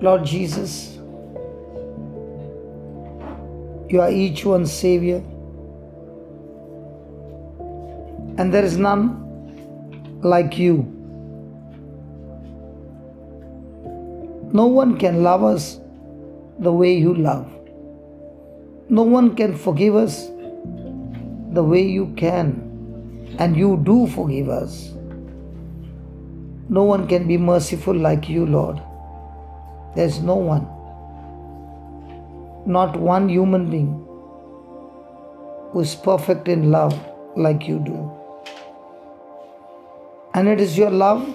Lord Jesus, you are each one's Savior, and there is none like you. No one can love us the way you love. No one can forgive us the way you can, and you do forgive us. No one can be merciful like you, Lord. There's no one, not one human being who is perfect in love like you do. And it is your love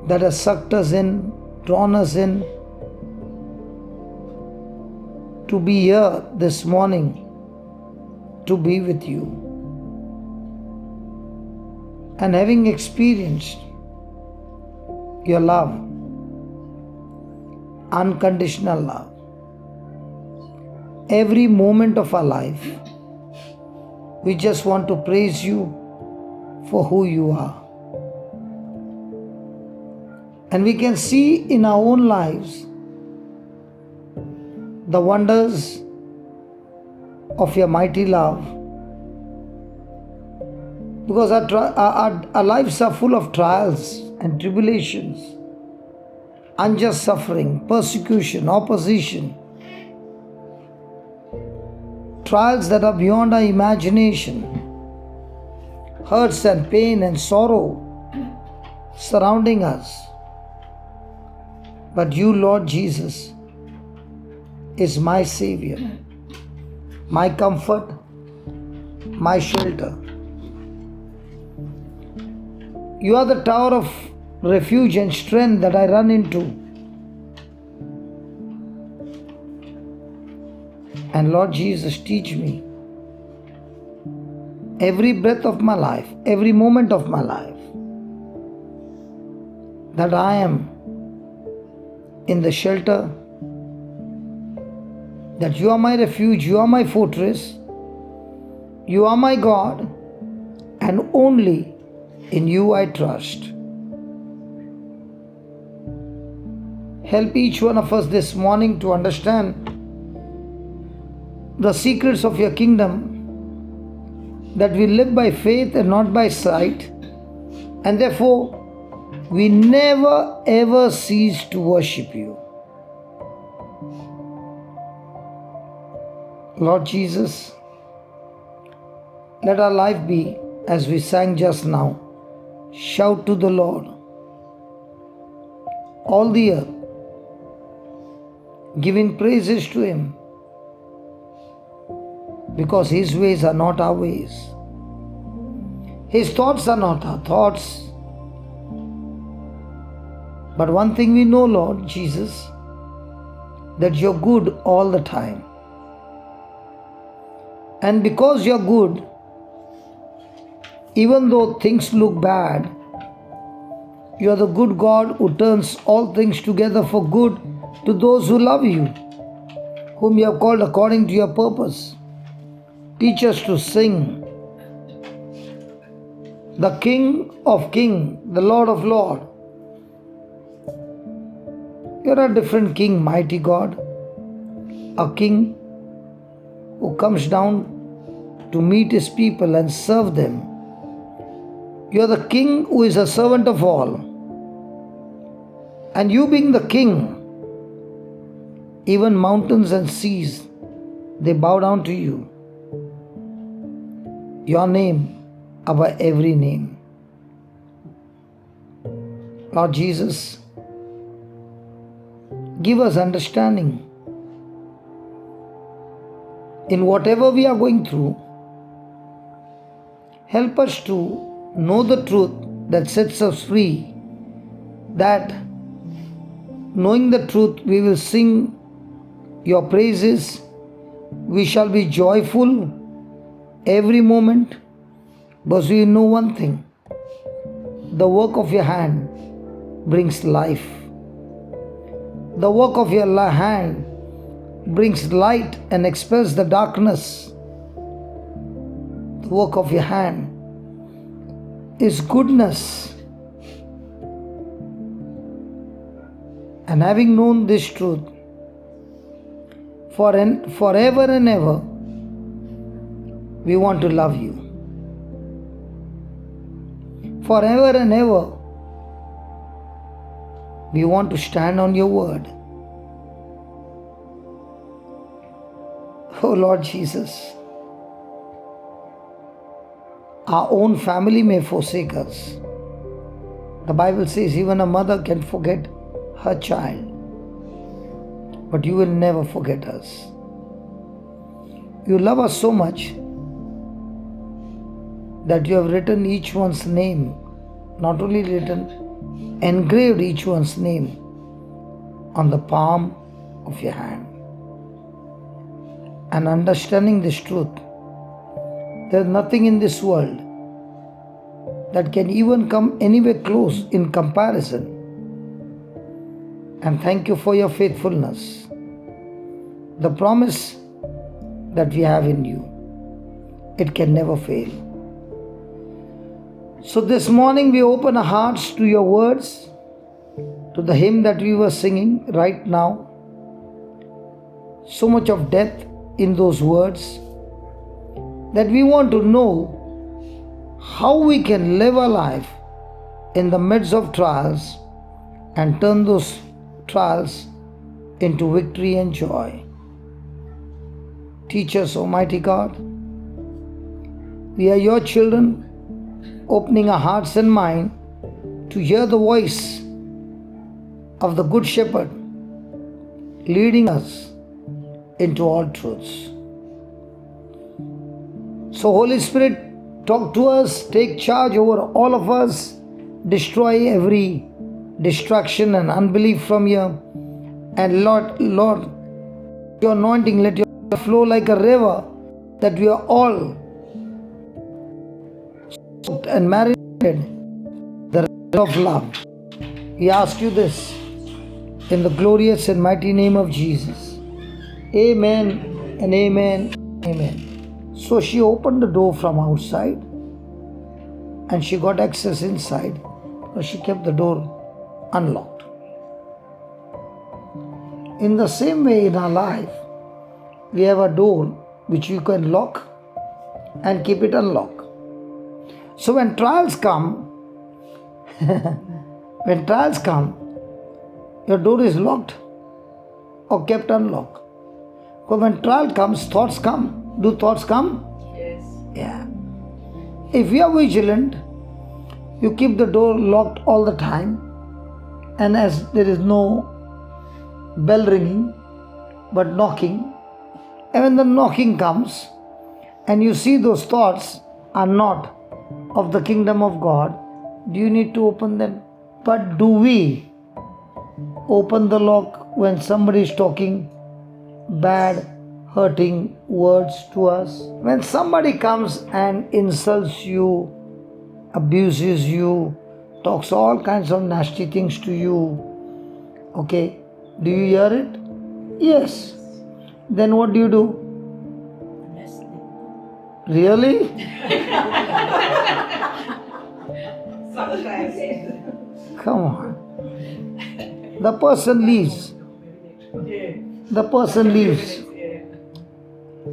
that has sucked us in, drawn us in, to be here this morning, to be with you. And having experienced your love, unconditional love, every moment of our life, we just want to praise you for who you are. And we can see in our own lives the wonders of your mighty love, because our lives are full of trials and tribulations, unjust suffering, persecution, opposition, trials that are beyond our imagination, hurts and pain and sorrow surrounding us. But you, Lord Jesus, is my Savior, my comfort, my shelter. You are the tower of refuge and strength that I run into. And Lord Jesus, teach me every breath of my life, every moment of my life, that I am in the shelter, that you are my refuge, you are my fortress, you are my God, and only in you I trust. Help each one of us this morning to understand the secrets of your kingdom, that we live by faith and not by sight, and therefore we never ever cease to worship you. Lord Jesus, let our life be, as we sang just now, shout to the Lord, all the earth, giving praises to Him, because His ways are not our ways. His thoughts are not our thoughts. But one thing we know, Lord Jesus, that you're good all the time. And because you're good, even though things look bad, you are the good God who turns all things together for good to those who love you, whom you have called according to your purpose. Teach us to sing, the King of Kings, the Lord of Lords. You're a different King, mighty God, a King who comes down to meet His people and serve them. You're the King who is a servant of all. And you being the King, even mountains and seas, they bow down to you. Your name above every name. Lord Jesus, give us understanding in whatever we are going through. Help us to know the truth that sets us free, that knowing the truth we will sing your praises, we shall be joyful every moment, because we know one thing: the work of your hand brings life. The work of your hand brings light and expels the darkness. The work of your hand is goodness. And having known this truth, forever and ever, we want to love you. Forever and ever, we want to stand on your word. Oh Lord Jesus, our own family may forsake us. The Bible says even a mother can forget her child, but you will never forget us. You love us so much that you have written each one's name, not only written, engraved each one's name on the palm of your hand. And understanding this truth, there is nothing in this world that can even come anywhere close in comparison. And thank you for your faithfulness, the promise that we have in you. It can never fail. So this morning we open our hearts to your words, to the hymn that we were singing right now. So much of depth in those words that we want to know how we can live a life in the midst of trials and turn those trials into victory and joy. Teach us, Almighty God. We are your children, opening our hearts and mind to hear the voice of the Good Shepherd leading us into all truths. So Holy Spirit, talk to us, take charge over all of us, destroy every distraction and unbelief from here. And Lord, your anointing, let your flow like a river, that we are all soaked and marinated the river of love. We ask you this in the glorious and mighty name of Jesus. Amen and amen. Amen. So she opened the door from outside and she got access inside, but she kept the door unlocked. In the same way in our life, we have a door which you can lock and keep it unlocked. So when trials come, your door is locked or kept unlocked. But when trial comes, thoughts come. Do thoughts come? Yes. Yeah. If you are vigilant, you keep the door locked all the time, and as there is no bell ringing but knocking, and when the knocking comes and you see those thoughts are not of the kingdom of God, do you need to open them? But do we open the lock when somebody is talking bad, hurting words to us? When somebody comes and insults you, abuses you, talks all kinds of nasty things to you, okay, do you hear it? Yes. Then what do you do? Really? Sometimes. Come on. The person leaves. The person leaves.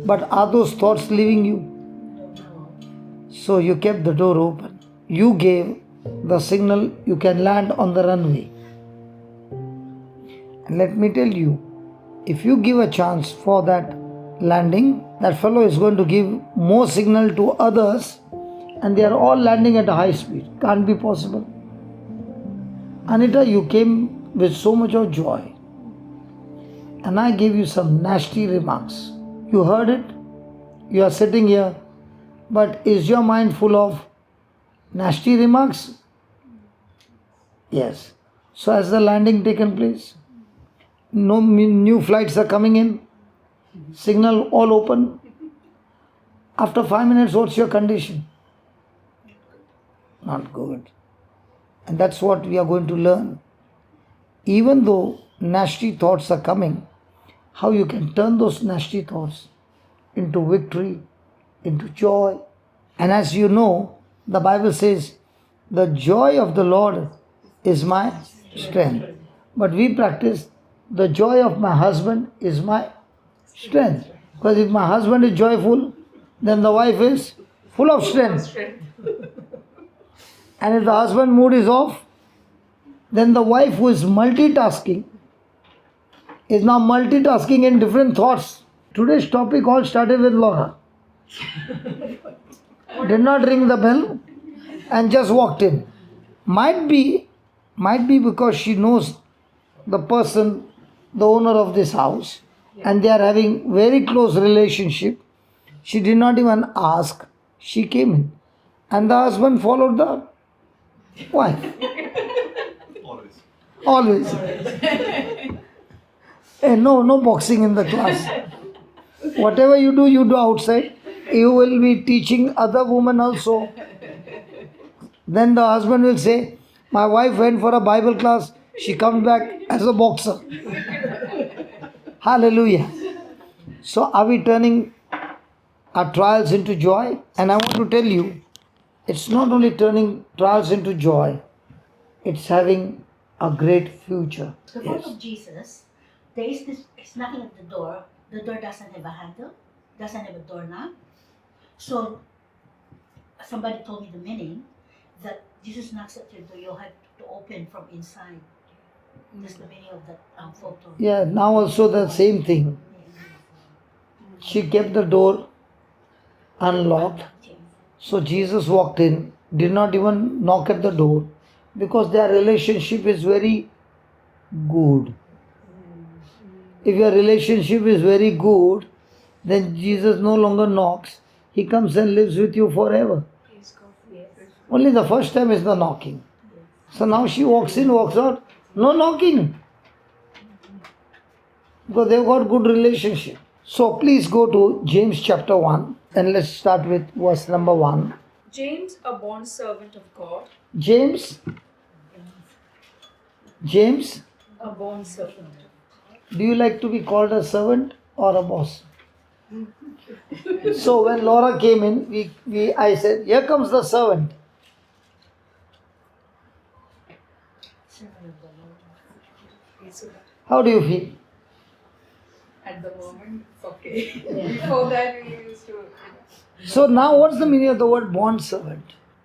But are those thoughts leaving you? So you kept the door open. You gave the signal you can land on the runway. And let me tell you, if you give a chance for that landing, that fellow is going to give more signal to others and they are all landing at a high speed. Can't be possible. Anita, you came with so much of joy and I gave you some nasty remarks. You heard it? You are sitting here, but is your mind full of nasty remarks? Yes. So has the landing taken place? No new flights are coming in? Signal all open? After 5 minutes, what's your condition? Not good. And that's what we are going to learn. Even though nasty thoughts are coming, how you can turn those nasty thoughts into victory, into joy. And as you know, the Bible says, the joy of the Lord is my strength. But we practice the joy of my husband is my strength. Because if my husband is joyful, then the wife is full of strength. And if the husband mood is off, then the wife who is multitasking is now multitasking in different thoughts. Today's topic all started with Laura. Did not ring the bell and just walked in. Might be because she knows the person, the owner of this house, and they are having very close relationship. She did not even ask. She came in. And the husband followed the wife. Always. Hey, no boxing in the class. Whatever you do outside. You will be teaching other women also. Then the husband will say, my wife went for a Bible class. She comes back as a boxer. Hallelujah. So are we turning our trials into joy? And I want to tell you, it's not only turning trials into joy, it's having a great future. The birth of Jesus, there is this, it's knocking at the door. The door doesn't have a handle, doesn't have a doorknob. So somebody told me the meaning that Jesus knocks at your door, you have to open from inside. That's the meaning of that photo. Yeah, now also the same thing. She kept the door unlocked. So Jesus walked in, did not even knock at the door because their relationship is very good. If your relationship is very good, then Jesus no longer knocks. He comes and lives with you forever. Only the first time is the knocking. So now she walks in, walks out, no knocking. Because they've got good relationship. So please go to James chapter 1 and let's start with verse number 1. James, a bond servant of God. James, A bond servant. do you like to be called a servant or a boss? So when Laura came in, I said, here comes the servant. How do you feel? At the moment, it's okay. Before that, we used to. So now what's the meaning of the word bond servant?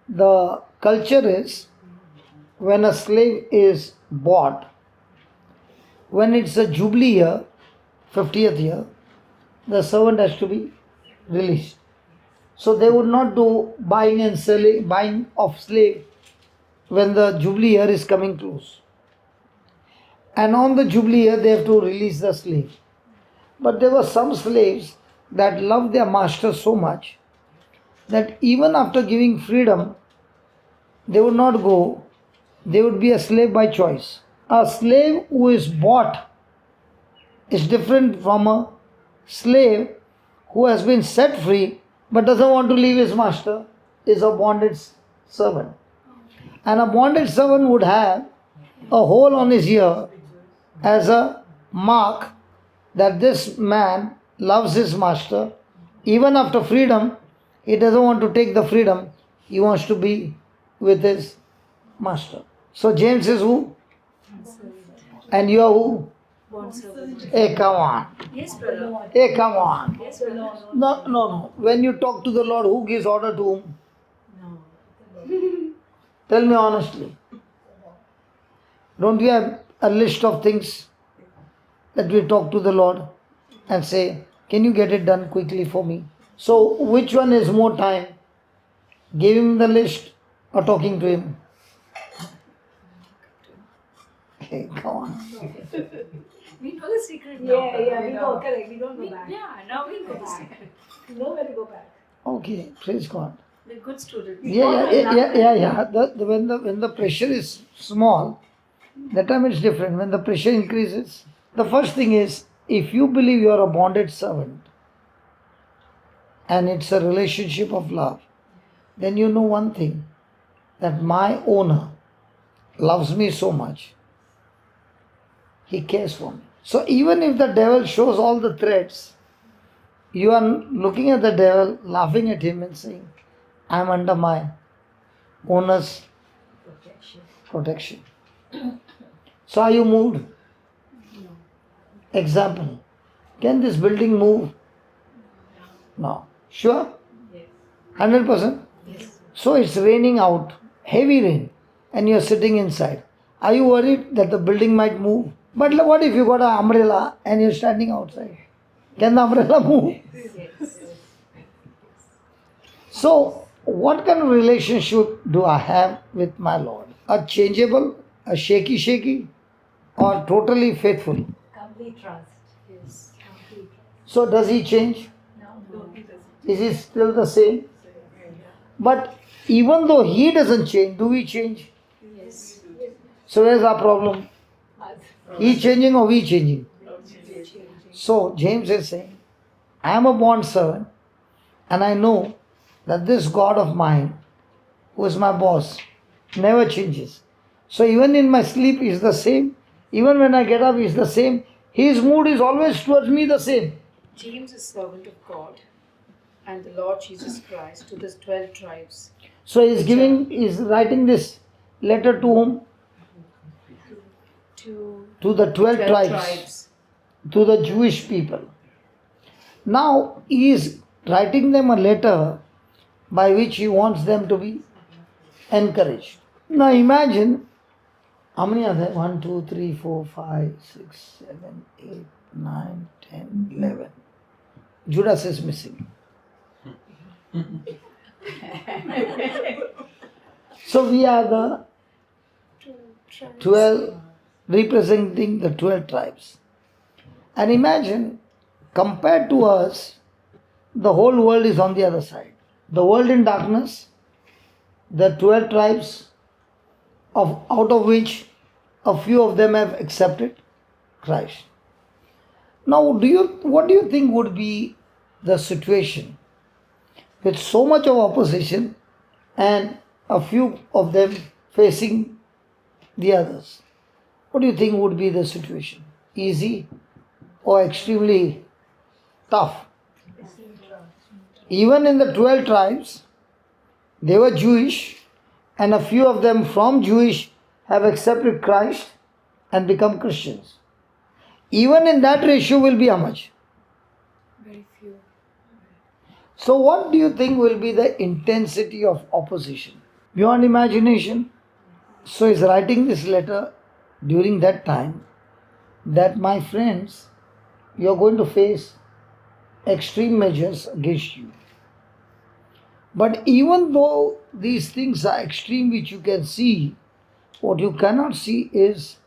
The culture is when a slave is bought, when it's a jubilee year, 50th year, the servant has to be released. So they would not do buying and selling, buying of slave when the jubilee year is coming close. And on the jubilee year they have to release the slave. But there were some slaves that loved their master so much that even after giving freedom, they would not go, they would be a slave by choice. A slave who is bought is different from a slave who has been set free but doesn't want to leave his master, is a bonded servant. And a bonded servant would have a hole on his ear as a mark that this man loves his master. Even after freedom, he doesn't want to take the freedom, he wants to be with his master. So James is who? And you are who? Bond servant. Hey, come on. Yes, brother. Hey, come on. Yes, brother. No. When you talk to the Lord, who gives order to whom? No. Tell me honestly. Don't we have a list of things that we talk to the Lord and say, can you get it done quickly for me? So which one is more time? Give him the list or talking to him? Okay, come on. We know the secret now. We know, correct. We don't go back. Yeah, now we know the secret. We know where to go back. Okay, praise God. We're good students. Yeah. When the pressure is small, that time it's different. When the pressure increases, the first thing is, if you believe you are a bonded servant and it's a relationship of love, then you know one thing, that my owner loves me so much, he cares for me. So even if the devil shows all the threats, you are looking at the devil, laughing at him and saying, I am under my owner's protection. So are you moved? Example. Can this building move? No. Sure? Yes. 100%? Yes. So it's raining out, heavy rain, and you're sitting inside. Are you worried that the building might move? But what if you got an umbrella and you're standing outside? Can the umbrella move? Yes. So, what kind of relationship do I have with my Lord? A changeable, a shaky, or totally faithful? Complete trust. Yes. Complete trust. So, does he change? No, he doesn't. Is he still the same? Yeah. But even though he doesn't change, do we change? Yes. So, where's our problem? Us. He changing or we changing? Yes. So, James is saying, I am a bond servant and I know that this God of mine, who is my boss, never changes. So, even in my sleep, is the same. Even when I get up, is the same. His mood is always towards me the same. James is servant of God and the Lord Jesus Christ to the 12 tribes. So, is writing this letter to whom? To the 12 tribes. To the Jewish people. Now, he is writing them a letter by which he wants them to be encouraged. Now, imagine how many are there? 1, 2, 3, 4, 5, 6, 7, 8, 9, 10, 11. Judas is missing. So, we are the 12 representing the 12 tribes. And imagine, compared to us, the whole world is on the other side. The world in darkness, the 12 tribes, out of which a few of them have accepted Christ. Now, what do you think would be the situation with so much of opposition and a few of them facing the others? What do you think would be the situation? Easy or extremely tough? Even in the 12 tribes, they were Jewish, and a few of them from Jewish have accepted Christ and become Christians. Even in that ratio will be how much? Very few. So what do you think will be the intensity of opposition? Beyond imagination. So he's writing this letter during that time that, my friends, you are going to face extreme measures against you. But even though these things are extreme which you can see, what you cannot see is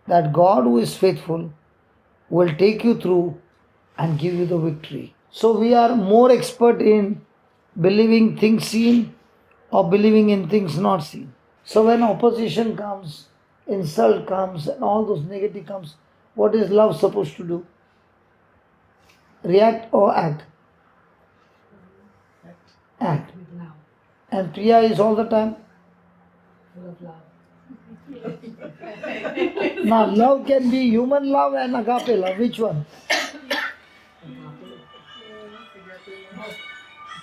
that God, who is faithful, will take you through and give you the victory. So we are more expert in believing things seen or believing in things not seen. So when opposition comes, insult comes, and all those negative comes, what is love supposed to do? React or act? Act. Now, And Priya is all the time. full of love. Now, love can be human love and agape love. Which one?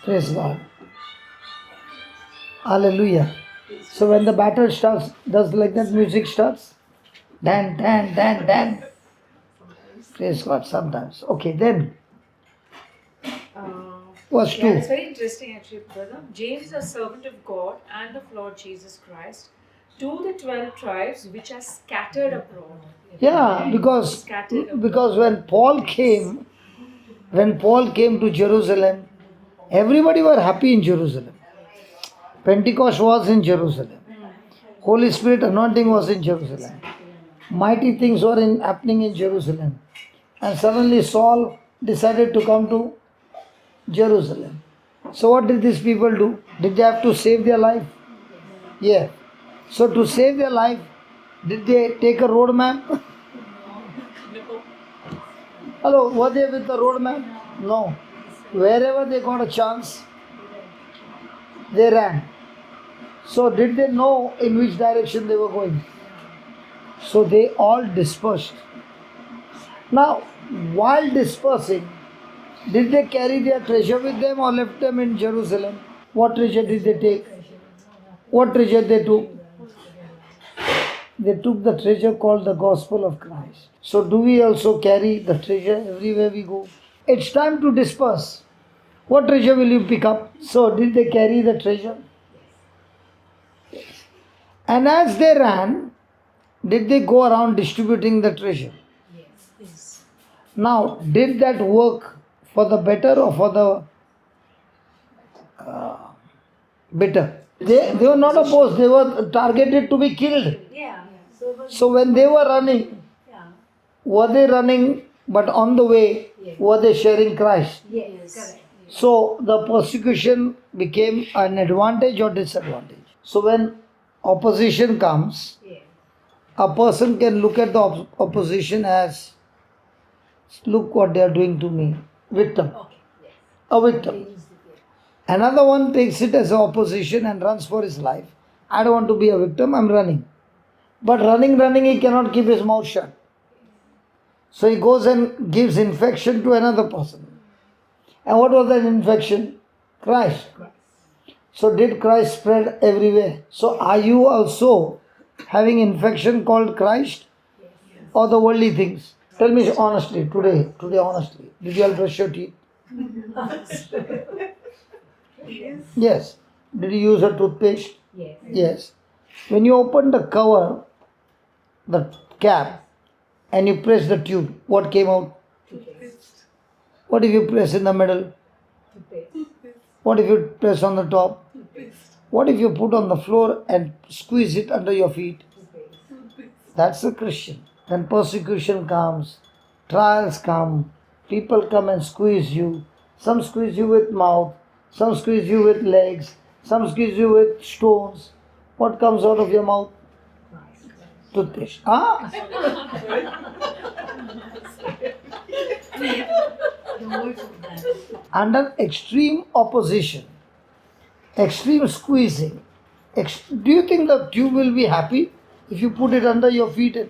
Praise God. Hallelujah. So when the battle starts, does like that music starts? Dan, dan, dan, dan. Praise God, sometimes. Okay, then. Verse 2. Yeah, it's very interesting actually, brother. James is a servant of God and of Lord Jesus Christ to the 12 tribes which are scattered abroad. Yeah, because when Paul came to Jerusalem, everybody were happy in Jerusalem. Pentecost was in Jerusalem. Holy Spirit anointing was in Jerusalem. Mighty things were happening in Jerusalem. And suddenly Saul decided to come to Jerusalem. So what did these people do? Did they have to save their life? Yeah. So to save their life, did they take a road map? Hello, were they with the road map? No. Wherever they got a chance, they ran. So did they know in which direction they were going? So they all dispersed. Now, while dispersing, did they carry their treasure with them or left them in Jerusalem? What treasure did they take? What treasure they took? they took the treasure called the gospel of Christ. So do we also carry the treasure everywhere we go? It's time to disperse. What treasure will you pick up? So did they carry the treasure? And as they ran, did they go around distributing the treasure? Yes. Now, did that work for the better or for the bitter? They were not opposed, they were targeted to be killed. Yeah. So when they were running, Yeah. were they running but on the way, were they sharing Christ? Yes. Correct. So the persecution became an advantage or disadvantage. So when opposition comes, Yeah. a person can look at the opposition as, look what they are doing to me, victim, Okay. Yes. a victim. Another one takes it as an opposition and runs for his life. I don't want to be a victim, I'm running. But running, he cannot keep his mouth shut. So he goes and gives infection to another person. And what was that infection? Christ. So did Christ spread everywhere? So are you also having infection called Christ? Or the worldly things? Tell me honestly, today honestly. Did you all brush your teeth? Yes. Did you use a toothpaste? Yes. Yes. When you open the cover, the cap, and you press the tube, what came out? What if you press in the middle? What if you press on the top? What if you put on the floor and squeeze it under your feet? That's a Christian. When persecution comes, trials come, people come and squeeze you. Some squeeze you with mouth, some squeeze you with legs, some squeeze you with stones. What comes out of your mouth? Toothpaste. Ah? The words of God. Under extreme opposition, extreme squeezing, do you think the tube will be happy if you put it under your feet and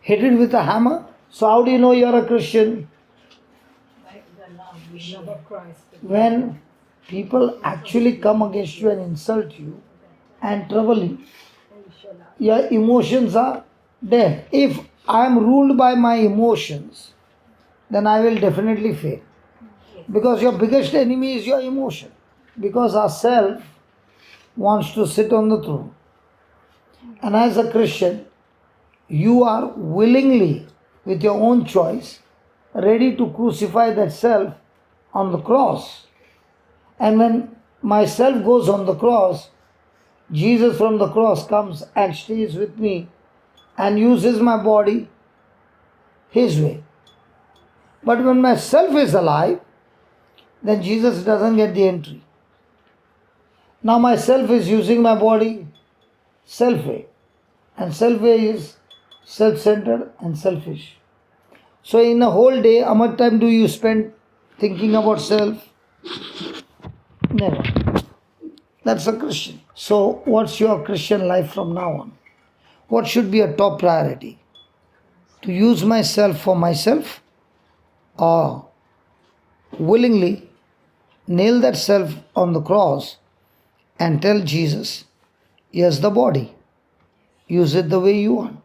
hit it with a hammer? So how do you know you are a Christian? Love of Christ. When people actually come against you and insult you and trouble you, your emotions are dead. If I am ruled by my emotions, then I will definitely fail. Because your biggest enemy is your emotion. Because our self wants to sit on the throne. And as a Christian, you are willingly, with your own choice, ready to crucify that self on the cross. And when my self goes on the cross, Jesus from the cross comes and stays with me and uses my body his way. But when my self is alive, then Jesus doesn't get the entry. Now my self is using my body self way. And self way is self-centered and selfish. So in a whole day, how much time do you spend thinking about self? Never. That's a Christian. So what's your Christian life from now on? What should be a top priority? To use myself for myself, or willingly nail that self on the cross and tell Jesus, here's the body. Use it the way you want.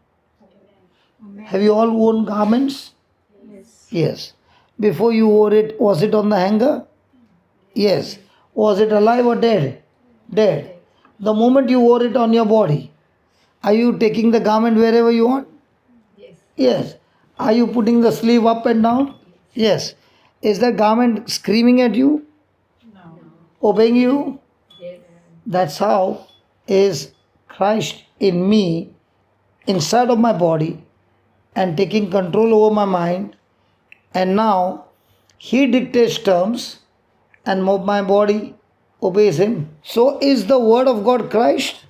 Have you all worn garments? Yes. Before you wore it, was it on the hanger? Yes. Was it alive or dead? Dead. The moment you wore it on your body, are you taking the garment wherever you want? Yes. Yes. Are you putting the sleeve up and down? Yes. Is that garment screaming at you? No. Obeying you? Yes. That's how is Christ in me, inside of my body, and taking control over my mind. And now He dictates terms and my body obeys Him. So is the word of God Christ?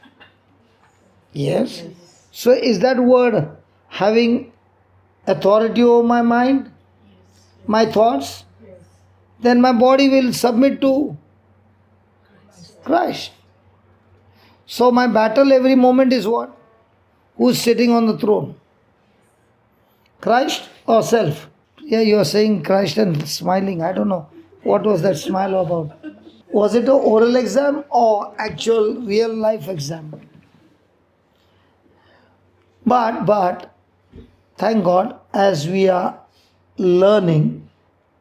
Yes. So is that word having authority over my mind, my thoughts? Then my body will submit to Christ. So my battle every moment is what? Who's sitting on the throne? Christ or self? Yeah, you are saying Christ and smiling. I don't know. What was that smile about? Was it an oral exam or actual real life exam? But thank God, as we are learning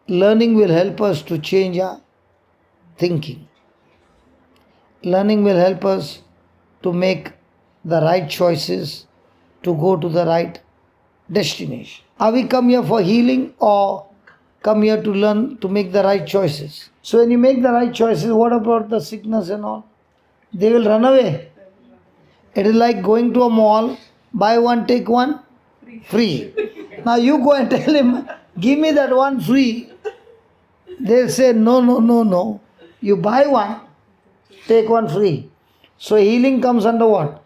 will help us to change our thinking. Learning will help us to make the right choices, to go to the right destination. Are we come here for healing or come here to learn to make the right choices? So when you make the right choices, what about the sickness and all? They will run away. It is like going to a mall, buy one, take one, free. Now you go and tell him, give me that one free. They'll say, no, no, no, no. You buy one, take one free. So healing comes under what?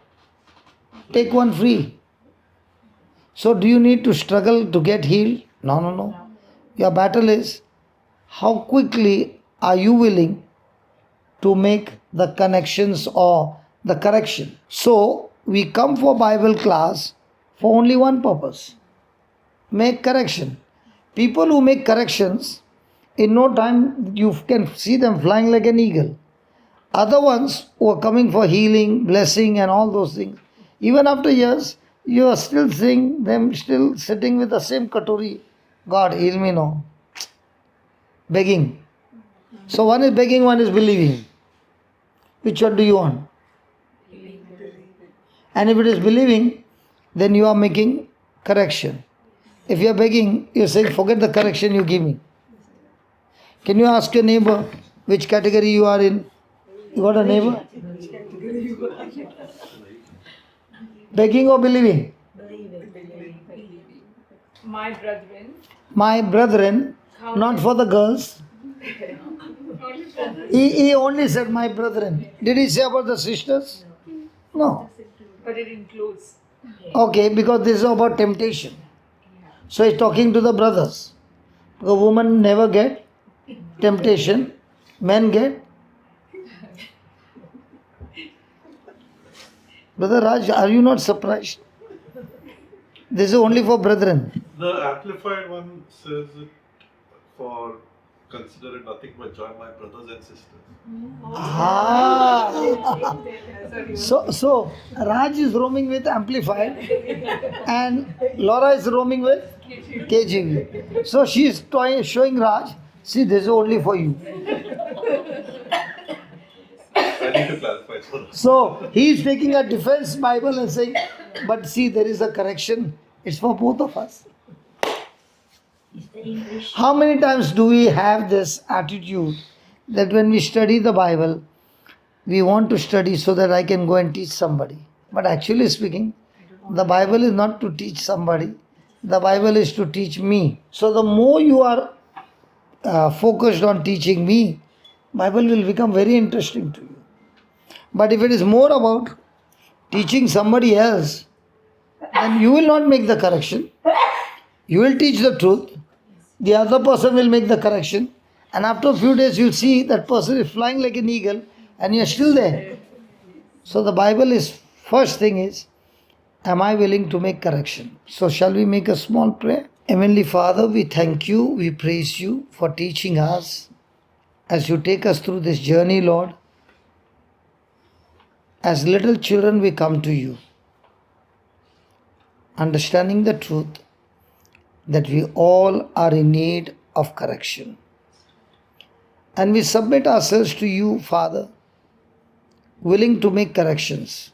Take one free. So do you need to struggle to get healed? No, no, no. Your battle is how quickly are you willing to make the connections or the correction. So we come for Bible class for only one purpose. Make correction. People who make corrections, in no time you can see them flying like an eagle. Other ones who are coming for healing, blessing and all those things, even after years, you are still seeing them still sitting with the same katori. God, heal me now. Begging. So one is begging, one is believing. Which one do you want? And if it is believing, then you are making correction. If you are begging, you are saying, forget the correction you give me. Can you ask your neighbor which category you are in? You got a neighbor? Begging or believing? My brethren, My brethren, not for the girls. He only said my brethren. Did he say about the sisters? No. but it includes. Okay, because this is about temptation. So he's talking to the brothers. The women never get temptation. Men get. Brother Raj, are you not surprised? This is only for brethren. The amplified one says it for consider it nothing but joy, my brothers and sisters. Ah. So Raj is roaming with amplified and Laura is roaming with KJV. So she is showing Raj, see, this is only for you. I need to clarify. So he is taking a defense Bible and saying, but see, there is a correction. It's for both of us. Is the English? How many times do we have this attitude that when we study the Bible, we want to study so that I can go and teach somebody? But actually speaking, the Bible is not to teach somebody. The Bible is to teach me. So the more you are focused on teaching me, Bible will become very interesting to you. But if it is more about teaching somebody else, then you will not make the correction. You will teach the truth. The other person will make the correction. And after a few days, you'll see that person is flying like an eagle and you're still there. So the Bible is, first thing is, am I willing to make correction? So shall we make a small prayer? Heavenly Father, we thank you, we praise you for teaching us as you take us through this journey, Lord. As little children, we come to you, understanding the truth that we all are in need of correction. And we submit ourselves to you, Father, willing to make corrections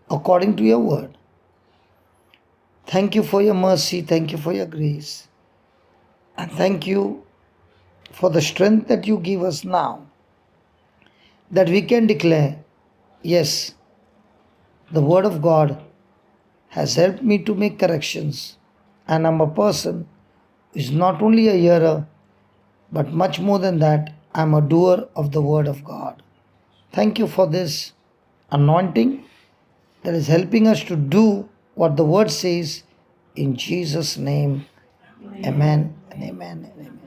according to your word. Thank you for your mercy, thank you for your grace, and thank you for the strength that you give us now, that we can declare, yes, the word of God has helped me to make corrections, and I'm a person who is not only a hearer, but much more than that, I'm a doer of the word of God. Thank you for this anointing that is helping us to do what the word says. In Jesus' name, amen and amen and amen.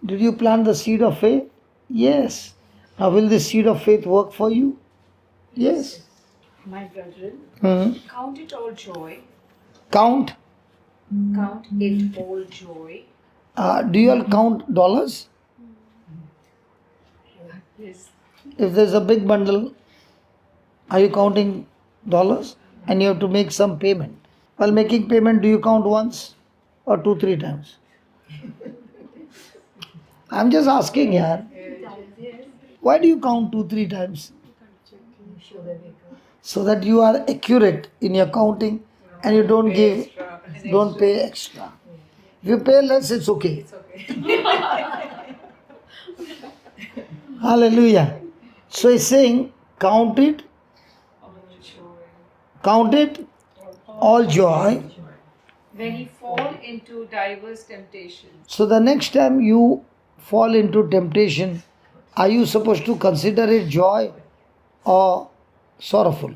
Did you plant the seed of faith? Yes. Now will the seed of faith work for you? Yes. My brethren, Mhm. count it all joy. Count. Count it all joy. Do you all count dollars? Yes. If there's a big bundle, are you counting dollars? and you have to make some payment. While making payment, do you count once or 2-3 times? I'm just asking here. Why do you count 2-3 times? Show the vehicle. So that you are accurate in your counting and you don't give, don't pay extra. If you pay less, it's okay. It's okay. Hallelujah. So he's saying, count it all joy. When you fall into diverse temptations. So the next time you fall into temptation, are you supposed to consider it joy or sorrowful?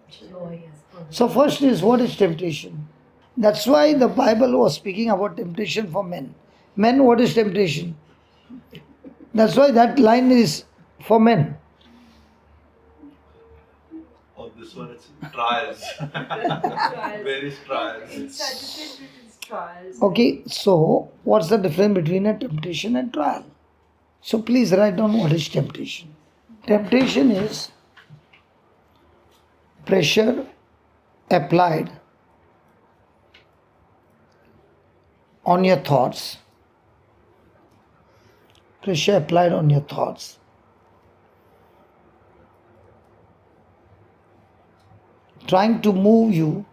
Joy, yes. So first is, what is temptation? That's why the Bible was speaking about temptation for men. Men, what is temptation? That's why that line is for men. On this one, it's trials. Trials. Various trials. It's Sagittarius, it's trials. Okay, so what's the difference between a temptation and trial? So please write down what is temptation. Temptation is pressure applied on your thoughts. Pressure applied on your thoughts. Trying to move you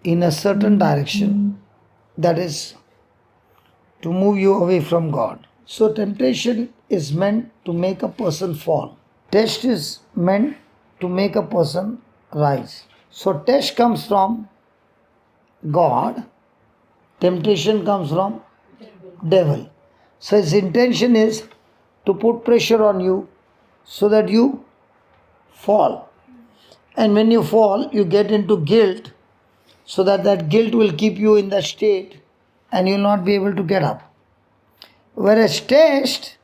in a certain direction, that is, to move you away from God. So temptation is meant to make a person fall. Test is meant to make a person rise. So test comes from God, temptation comes from devil. So his intention is to put pressure on you so that you fall. And when you fall, you get into guilt, so that guilt will keep you in that state and you will not be able to get up. Whereas test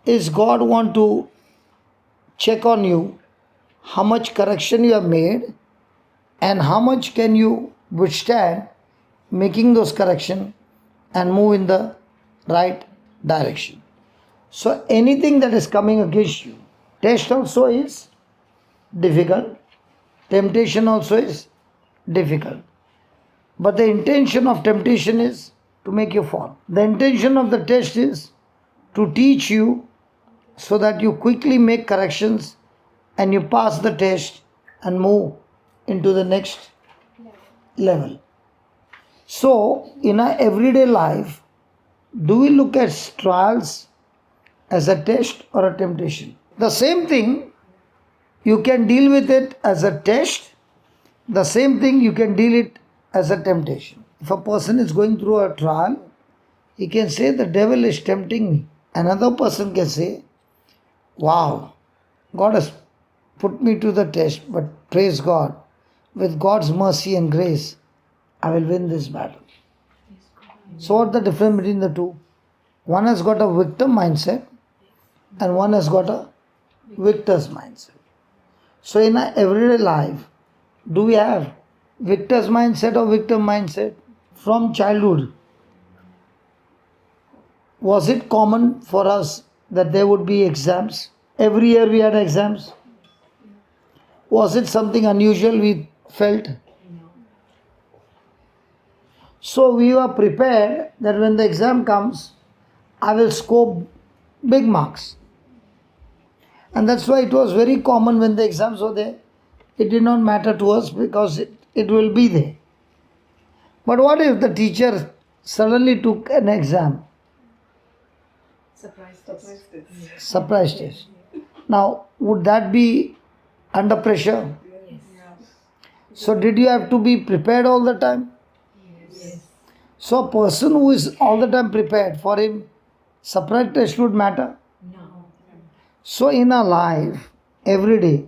is God want to check on you how much correction you have made and how much can you withstand making those correction and move in the right direction. So anything that is coming against you, test also is difficult, temptation also is difficult. But the intention of temptation is to make you fall. The intention of the test is to teach you so that you quickly make corrections and you pass the test and move into the next level. So, in our everyday life, do we look at trials as a test or a temptation? The same thing, you can deal with it as a test. The same thing, you can deal it as a temptation. If a person is going through a trial, he can say, the devil is tempting me. Another person can say, wow, God has put me to the test, but praise God, with God's mercy and grace, I will win this battle. So what's the difference between the two? One has got a victim mindset and one has got a victor's mindset. So in our everyday life, do we have victor's mindset or victim mindset? From childhood, was it common for us that there would be exams? Every year we had exams. Was it something unusual we felt? So we were prepared that when the exam comes, I will score big marks. And that's why it was very common when the exams were there. It did not matter to us because it will be there. But what if the teacher suddenly took an exam? Surprise test. Surprise test. Now, would that be under pressure? Yes. So did you have to be prepared all the time? Yes. So a person who is all the time prepared, for him, surprise test would matter. No. So in our life, every day,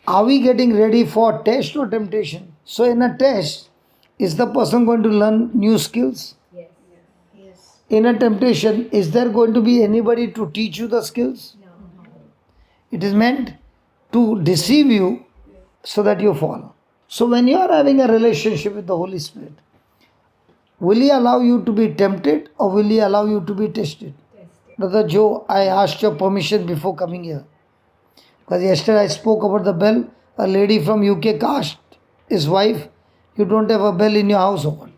are we getting ready for test or temptation? So in a test, is the person going to learn new skills? Yes. Yes. In a temptation, is there going to be anybody to teach you the skills? No. It is meant to deceive you so that you fall. So when you are having a relationship with the Holy Spirit, will He allow you to be tempted or will He allow you to be tested? Tested. Brother Joe, I asked your permission before coming here. Because yesterday I spoke about the bell. A lady from UK asked his wife, you don't have a bell in your house or what?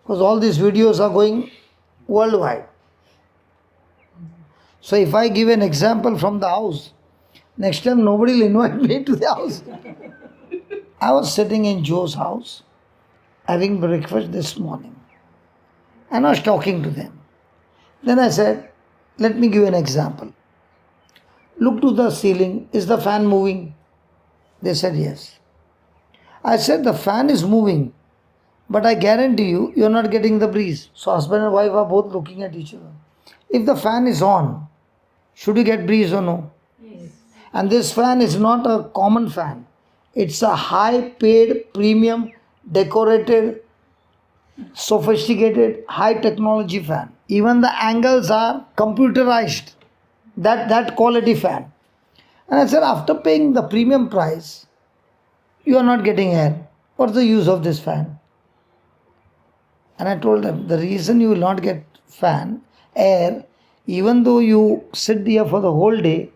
Because all these videos are going worldwide. So if I give an example from the house, next time nobody will invite me to the house. I was sitting in Joe's house, having breakfast this morning. And I was talking to them. Then I said, let me give an example. Look to the ceiling. Is the fan moving? They said yes. I said the fan is moving, but I guarantee you, you're not getting the breeze. So husband and wife are both looking at each other. If the fan is on, should you get breeze or no? Yes. And this fan is not a common fan. It's a high paid, premium, decorated, sophisticated, high technology fan. Even the angles are computerized. That quality fan. And I said, after paying the premium price, you are not getting air. What's the use of this fan? And I told them, the reason you will not get air, even though you sit here for the whole day,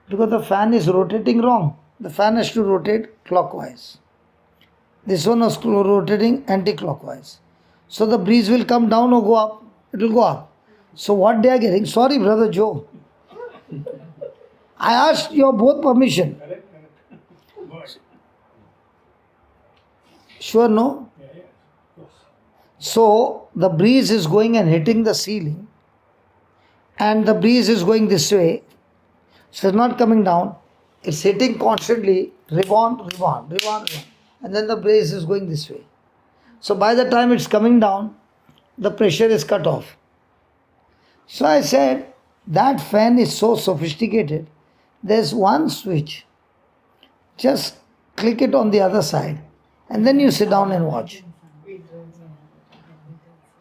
because the fan is rotating wrong. The fan has to rotate clockwise. This one was rotating anti-clockwise. So the breeze will come down or go up. It will go up. So what they are getting, sorry Brother Joe, I asked your both permission. Sure, no? So the breeze is going and hitting the ceiling, and the breeze is going this way. So it's not coming down. It's hitting constantly, rebound. And then the breeze is going this way. So by the time it's coming down, the pressure is cut off. So I said, that fan is so sophisticated. There's one switch. Just click it on the other side. And then you sit down and watch.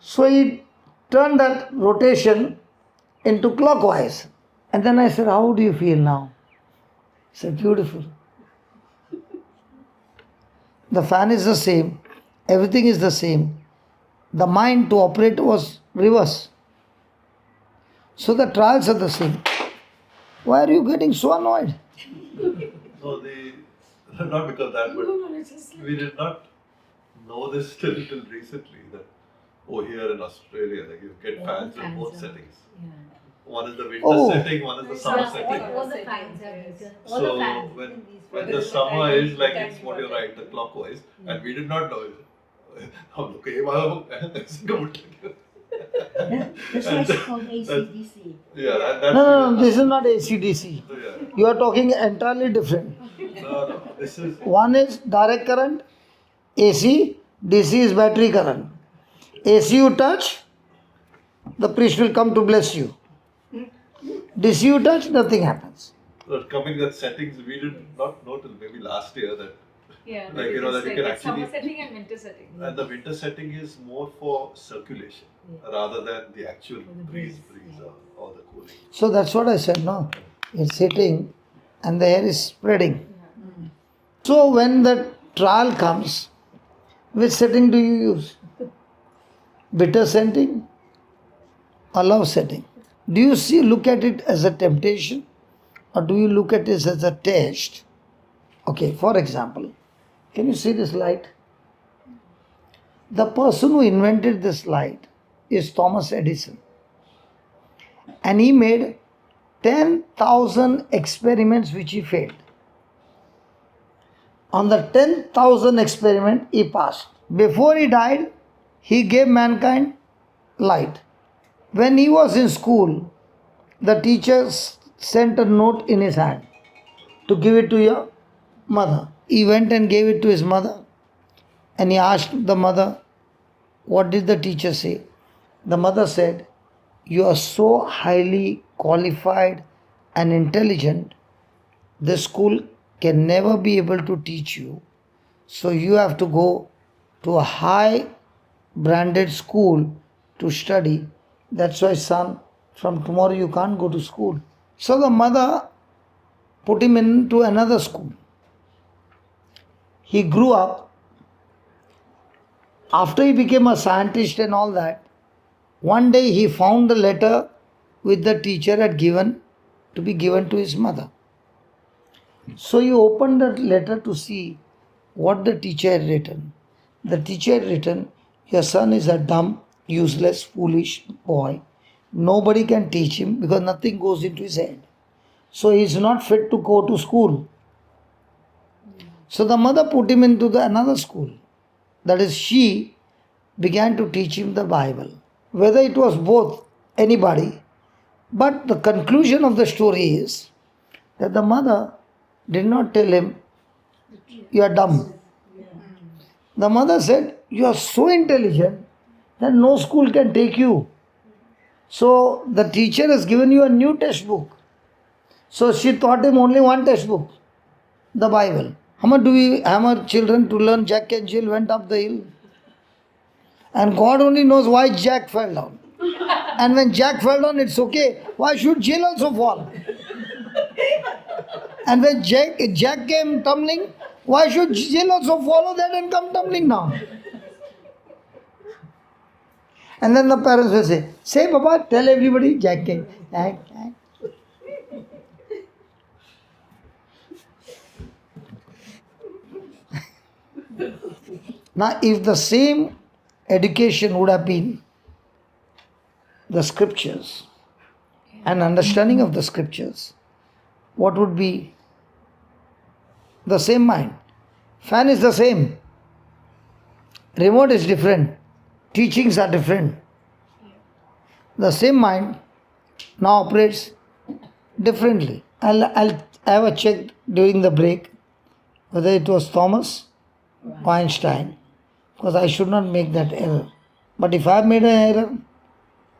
So he turned that rotation into clockwise. And then I said, how do you feel now? He said, beautiful. The fan is the same. Everything is the same. The mind to operate was reverse. So the trials are the same. Why are you getting so annoyed? No, not because that, but we did not know this till recently that, here in Australia, like you get fans in both settings. One is the winter setting, one is the summer setting. All the fans are good. All So the fans. when the summer is like it's what you're right, the clockwise, and we did not know it. That's why it's called ACDC. Yeah, and that's No, this is not ACDC. Yeah. You are talking entirely different. No, this is One is direct current, AC, DC is battery current. AC you touch, the priest will come to bless you. DC you touch, nothing happens. coming that settings. We did not know till maybe last year that Yeah, that you can it's actually. summer setting and winter setting. And the winter setting is more for circulation rather than the actual breeze or the cooling. So that's what I said, no? It's hitting and the air is spreading. So when the trial comes, which setting do you use? Bitter setting or love setting? Do you look at it as a temptation or do you look at it as a test? Okay, for example, can you see this light? The person who invented this light is Thomas Edison. And he made 10,000 experiments which he failed. On the 10,000 experiment, he passed. Before he died, he gave mankind light. When he was in school, the teacher sent a note in his hand to give it to your mother. He went and gave it to his mother and he asked the mother, what did the teacher say? The mother said, you are so highly qualified and intelligent, this school can never be able to teach you. So you have to go to a high branded school to study. That's why, son, from tomorrow you can't go to school. So the mother put him into another school. He grew up. After he became a scientist and all that, One day he found the letter which the teacher had given to be given to his mother. So he opened the letter to see what the teacher had written. The teacher had written, "Your son is a dumb, useless, foolish boy. Nobody can teach him because nothing goes into his head. So he is not fit to go to school." So the mother put him into another school. That is, she began to teach him the Bible. Whether it was both, anybody. But the conclusion of the story is that the mother did not tell him, "You are dumb." The mother said, "You are so intelligent that no school can take you. So the teacher has given you a new textbook." So she taught him only one textbook, the Bible. How much do we hammer children to learn Jack and Jill went up the hill? And God only knows why Jack fell down. And when Jack fell down, it's okay. Why should Jill also fall? And when Jack came tumbling, why should Jill also follow that and come tumbling down? And then the parents will say, Papa, tell everybody Jack came. Jack. Now, if the same education would have been the scriptures and understanding of the scriptures, what would be the same mind? Fan is the same. Remote is different. Teachings are different. The same mind now operates differently. I'll have a check during the break whether it was Thomas or Einstein, because I should not make that error. But if I have made an error,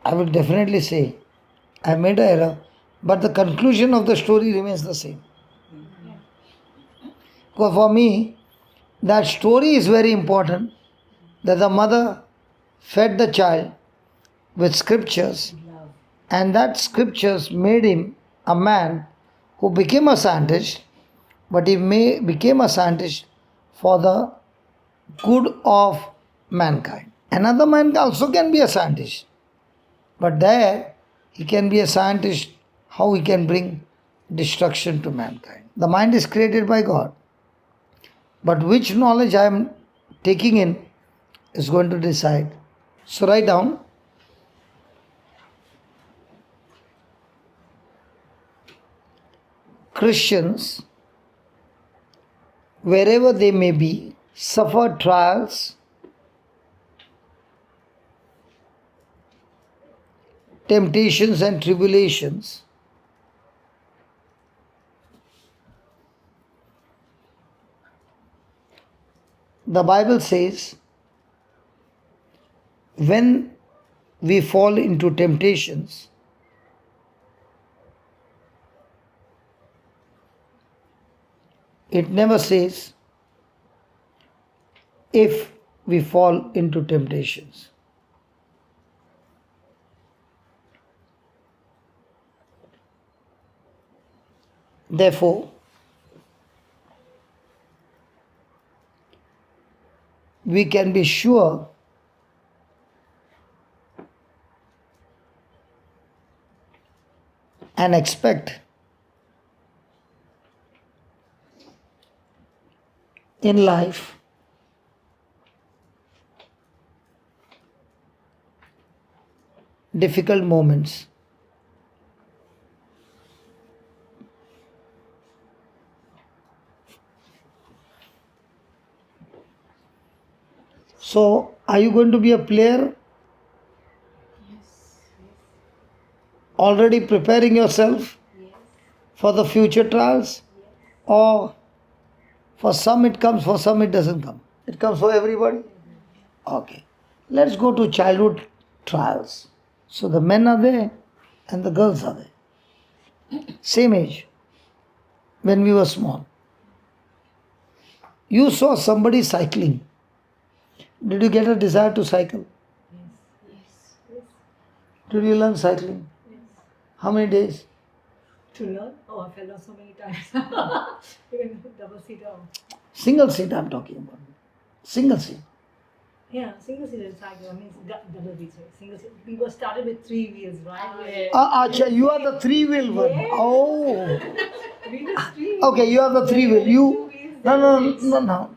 I will definitely say I have made an error, but the conclusion of the story remains the same. Because for me, that story is very important, that the mother fed the child with scriptures, and that scriptures made him a man who became a scientist, but he became a scientist for the good of mankind. Another man also can be a scientist, but there he can be a scientist how he can bring destruction to mankind. The mind is created by God, but which knowledge I am taking in is going to decide. So write down, Christians, wherever they may be, suffer trials, temptations and tribulations. The Bible says, when we fall into temptations, it never says if we fall into temptations. Therefore, we can be sure and expect in life difficult moments. So, are you going to be a player? Already preparing yourself for the future trials? Or for some it comes, for some it doesn't come? It comes for everybody? Okay. Let's go to childhood trials. So the men are there and the girls are there. Same age. When we were small. You saw somebody cycling. Did you get a desire to cycle? Did you learn cycling? How many days? To learn? Oh, I fell down so many times. Even double seater. Single seat I'm talking about. Single seat. Yeah, single seater cycle means double wheels. Single seater. We were started with 3 wheels, right? Acha, you are the three-wheel one. Yeah. Oh. We were 3 Okay, you are the three-wheel. Two You. wheels, No, then no, wheels. no, no.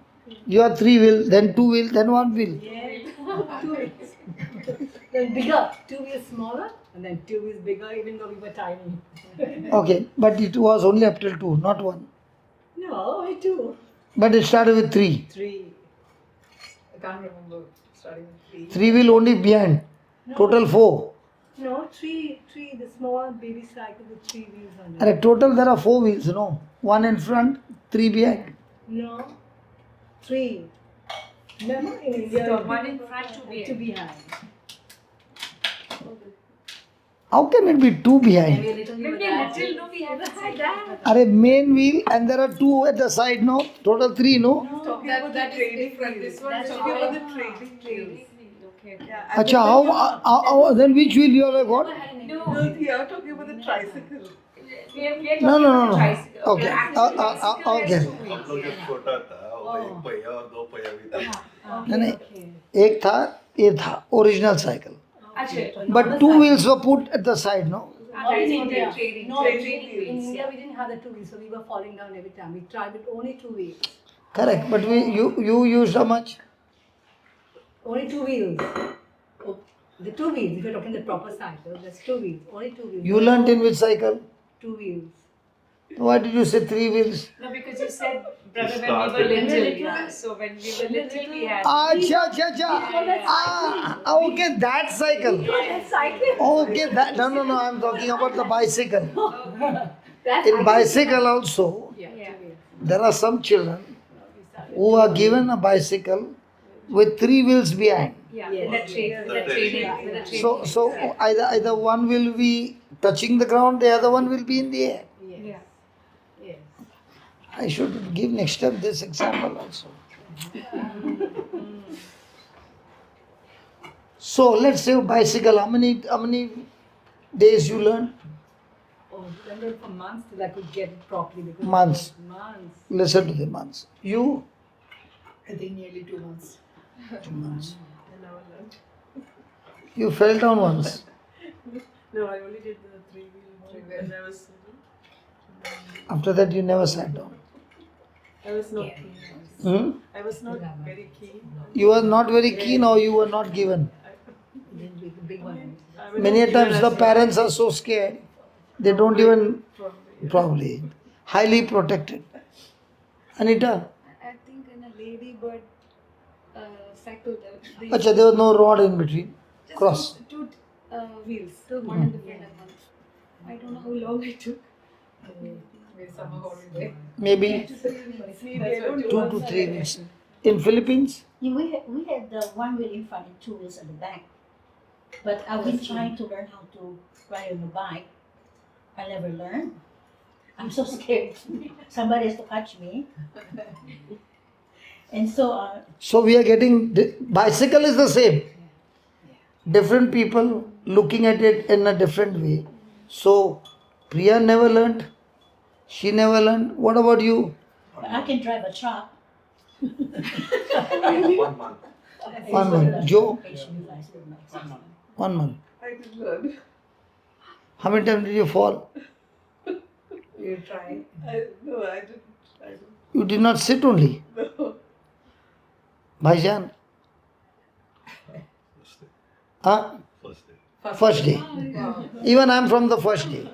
You are three-wheel, then two-wheel, then one-wheel. Yeah, 2 wheels. Then bigger, 2 wheels smaller, and then 2 wheels bigger, even though we were tiny. Okay, but it was only up till two, not one. No, only 2. But it started with three. 3. I can't remember starting with 3. Three-wheel only behind. Total four. No, 3, the small baby cycle with 3 wheels on it. And total there are four wheels, no? One in front, three behind. No, 3. Remember in India, So one in front, two behind. How can it be two behind? Maybe a little Maybe a little, no, we haven't said that. Are main wheel and there are two at the side, no? Total three, no? Talking about the trading front. This one That's talking about the why- trading wheels. Okay. Yeah. Acha, how then which wheel you have got? No, you are talking about the tricycle. We are talking No, no, about no, no. tricycle. Okay. Actually, bicycle Okay. has two wheels. हम लोग जब छोटा था वो एक पहिया और दो पहिया भी था नहीं नहीं एक था ये था original cycle Actually, but two wheels were put at the side no that's what they're trading. No, Trading in wheels. India we didn't have the 2 wheels, so we were falling down every time. We tried with only 2 wheels. Correct but you used how much Only 2 wheels. Oh, the 2 wheels, if you're talking the proper cycle, that's 2 wheels. Only 2 wheels. you learnt in which cycle 2 wheels. why did you say three wheels No, because you said, brother, when we started were with little, two. yeah. So when we were little, we had. okay that cycle That's cycling. okay that no I'm talking about the bicycle That's in bicycle also Yeah, 2 wheels. there are some children who are given a bicycle with three wheels behind Yeah, Yes. in the trading, with the trading, with the trading. so either one will be touching the ground the other one will be in the air Yes. Yeah. Yes. I should give next time this example also. So let's say bicycle. How many days you learn? Oh, then there for months till I could get it properly. Because Months. Months. Listen to the months. You I think nearly 2 months. 2 months. And I learned. You fell down once. No, I only did the 3 wheel when I was little. After that you never sat down. I was not keen. Hmm? I was not very keen. You were not very keen or you were not given. Then the big one. I was Many a not times given the as well. parents are so scared they don't even Probably. probably highly protected. Anita, I think in a ladybird cycle, they acha, there was no rod in between. just Cross. two wheels, one in the front and one. I don't know how long it took. Maybe summer holiday. Maybe Maybe I don't 2 to 3 weeks. In Philippines, Yeah, we had the one wheel in front and two wheels at the back. But I've been trying to learn how to ride on a bike. I never learned. I'm so scared. Somebody has to catch me. And so, so we are getting bicycle is the same. Different people looking at it in a different way. So Priya never learned. She never learned. What about you? I can drive a truck. 1 month 1 month. Joe, HGV license. 1 month. I did learn. How many times did you fall? You tried? No, I didn't. You did not sit only. No. Bhaijan? first day Huh? first day First day. Even I am from the first day.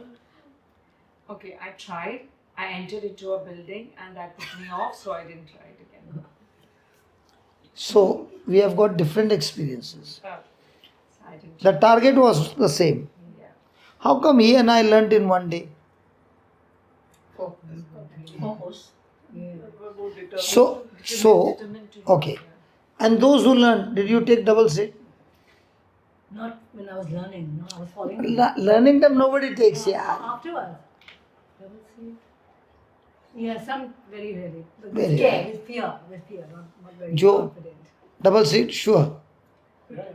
Okay, I tried. I entered into a building and that put me off, so I didn't try it again. So we have got different experiences. So I didn't. The target was the same. Yeah. How come he and I learnt in one day? Focus. So Determined to do okay. it, And those who learned, did you take double sit? Not when I was learning. No, I was falling. Learning time nobody takes, yeah. Afterwards. Double seat. Yeah, some very rarely. But Very scared, with fear, not very Joe? confident. Double sit, sure. Yes,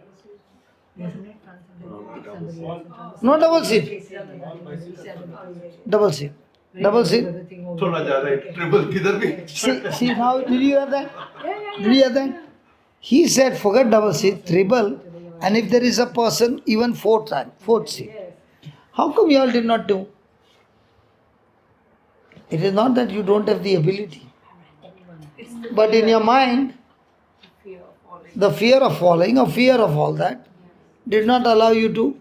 isn't it? Somebody else. No double sit. Double sit. Double sit. थोड़ा ज़्यादा triple किधर भी See now, did you hear that? Did you hear that? He said, forget double seat, triple, and if there is a person, even fourth seat. How come you all did not do? It is not that you don't have the ability, but in your mind, Fear of falling. the fear of falling or fear of all that did not allow you to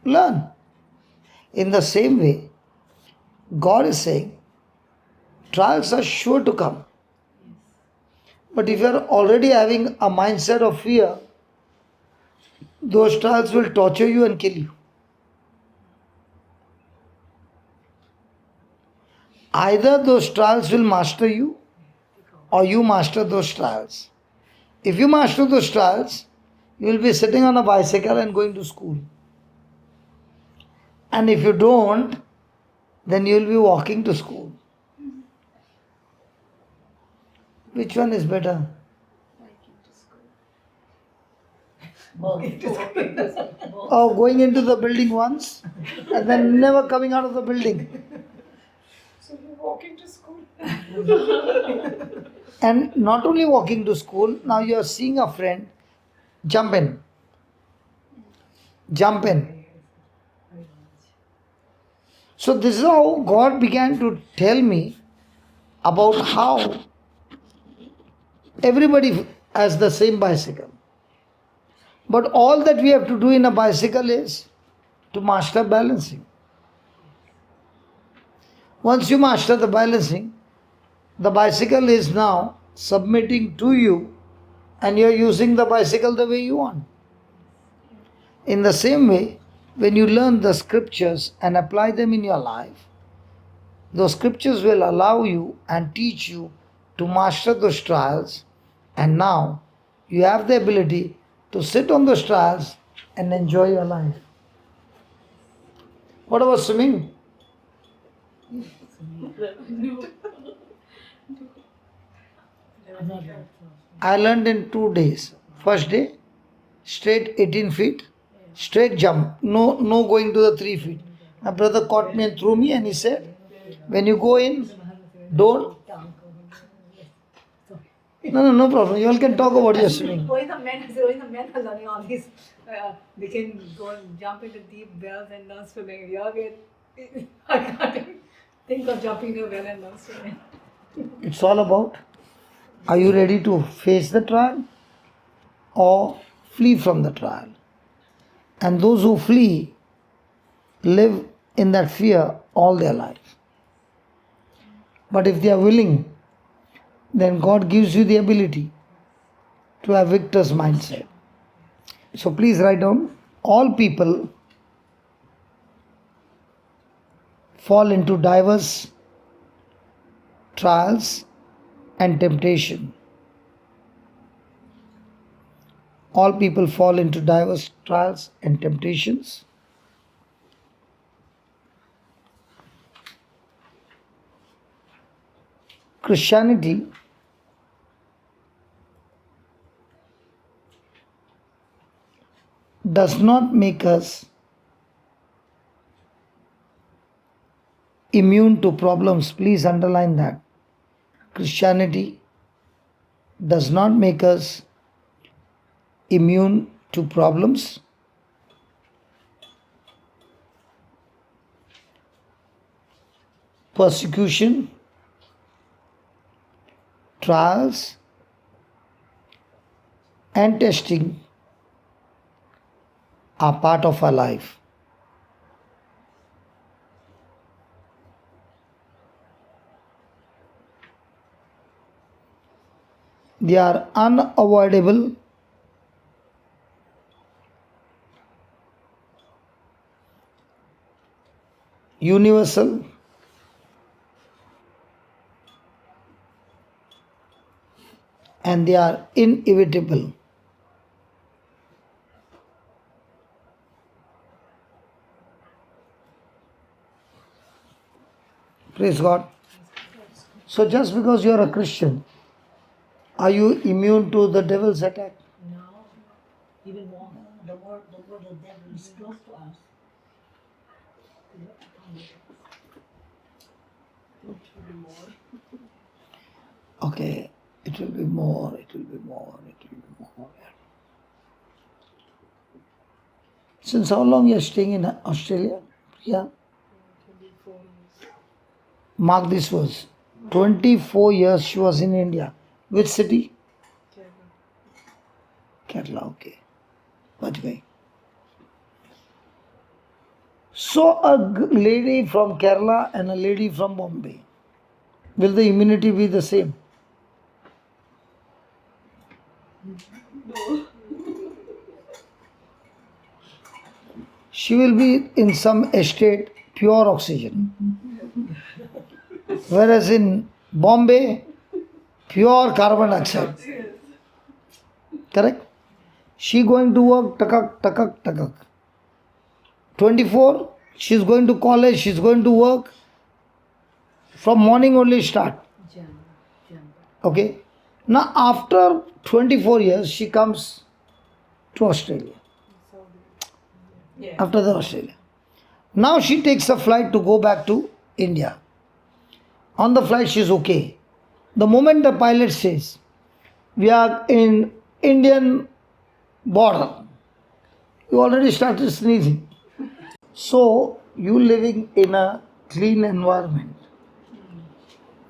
learn. In the same way, God is saying, trials are sure to come. But if you are already having a mindset of fear, those trials will torture you and kill you. Either those trials will master you or you master those trials. If you master those trials, you will be sitting on a bicycle and going to school. And if you don't, then you will be walking to school. Which one is better? Both. Or going into the building once and then never coming out of the building. So you're walking to school. And not only walking to school, now you are seeing a friend, jump in. Jump in. So this is how God began to tell me about how everybody has the same bicycle. But all that we have to do in a bicycle is to master balancing. Once you master the balancing, the bicycle is now submitting to you and you are using the bicycle the way you want. In the same way, when you learn the scriptures and apply them in your life, those scriptures will allow you and teach you to master those trials, and now you have the ability to sit on those trials and enjoy your life. What about swimming? I learned in 2 days. First day, straight 18 feet, straight jump, no going to the 3 feet. My brother caught me and threw me, and he said, when you go in, don't. No problem. You all can talk about your swimming. Only the men are learning all these. They can go and jump into deep wells and learn swimming. I can't think of jumping into a well and learn swimming. It's all about, are you ready to face the trial or flee from the trial? And those who flee live in that fear all their life. But if they are willing, then God gives you the ability to have victor's mindset. So please write down, all people fall into diverse trials and temptation. All people fall into diverse trials and temptations. Christianity does not make us immune to problems. Please underline that. Christianity does not make us immune to problems. Persecution, trials, and testing are part of our life. They are unavoidable, universal, and they are inevitable. Praise God. So just because you are a Christian, are you immune to the devil's attack? No, even more. The more the devil is close to us. Okay, it It will be more, it will be more, it will be more. Since how long you are staying in Australia? Yeah. 24 years. Mark this verse. 24 years she was in India. Which city? Kerala. Kerala, okay. Bach gayi. So a lady from Kerala and a lady from Bombay. Will the immunity be the same? She will be in some estate pure oxygen. Whereas in Bombay, pure carbon dioxide. Correct? She going to work, takak, takak, takak. 24, she's going to college, she's going to work. From morning only start. Okay? Now after 24 years, she comes to Australia. After the Australia. Now she takes a flight to go back to India. On the flight she is okay. The moment the pilot says, we are in Indian border, you already started sneezing. So you living in a clean environment.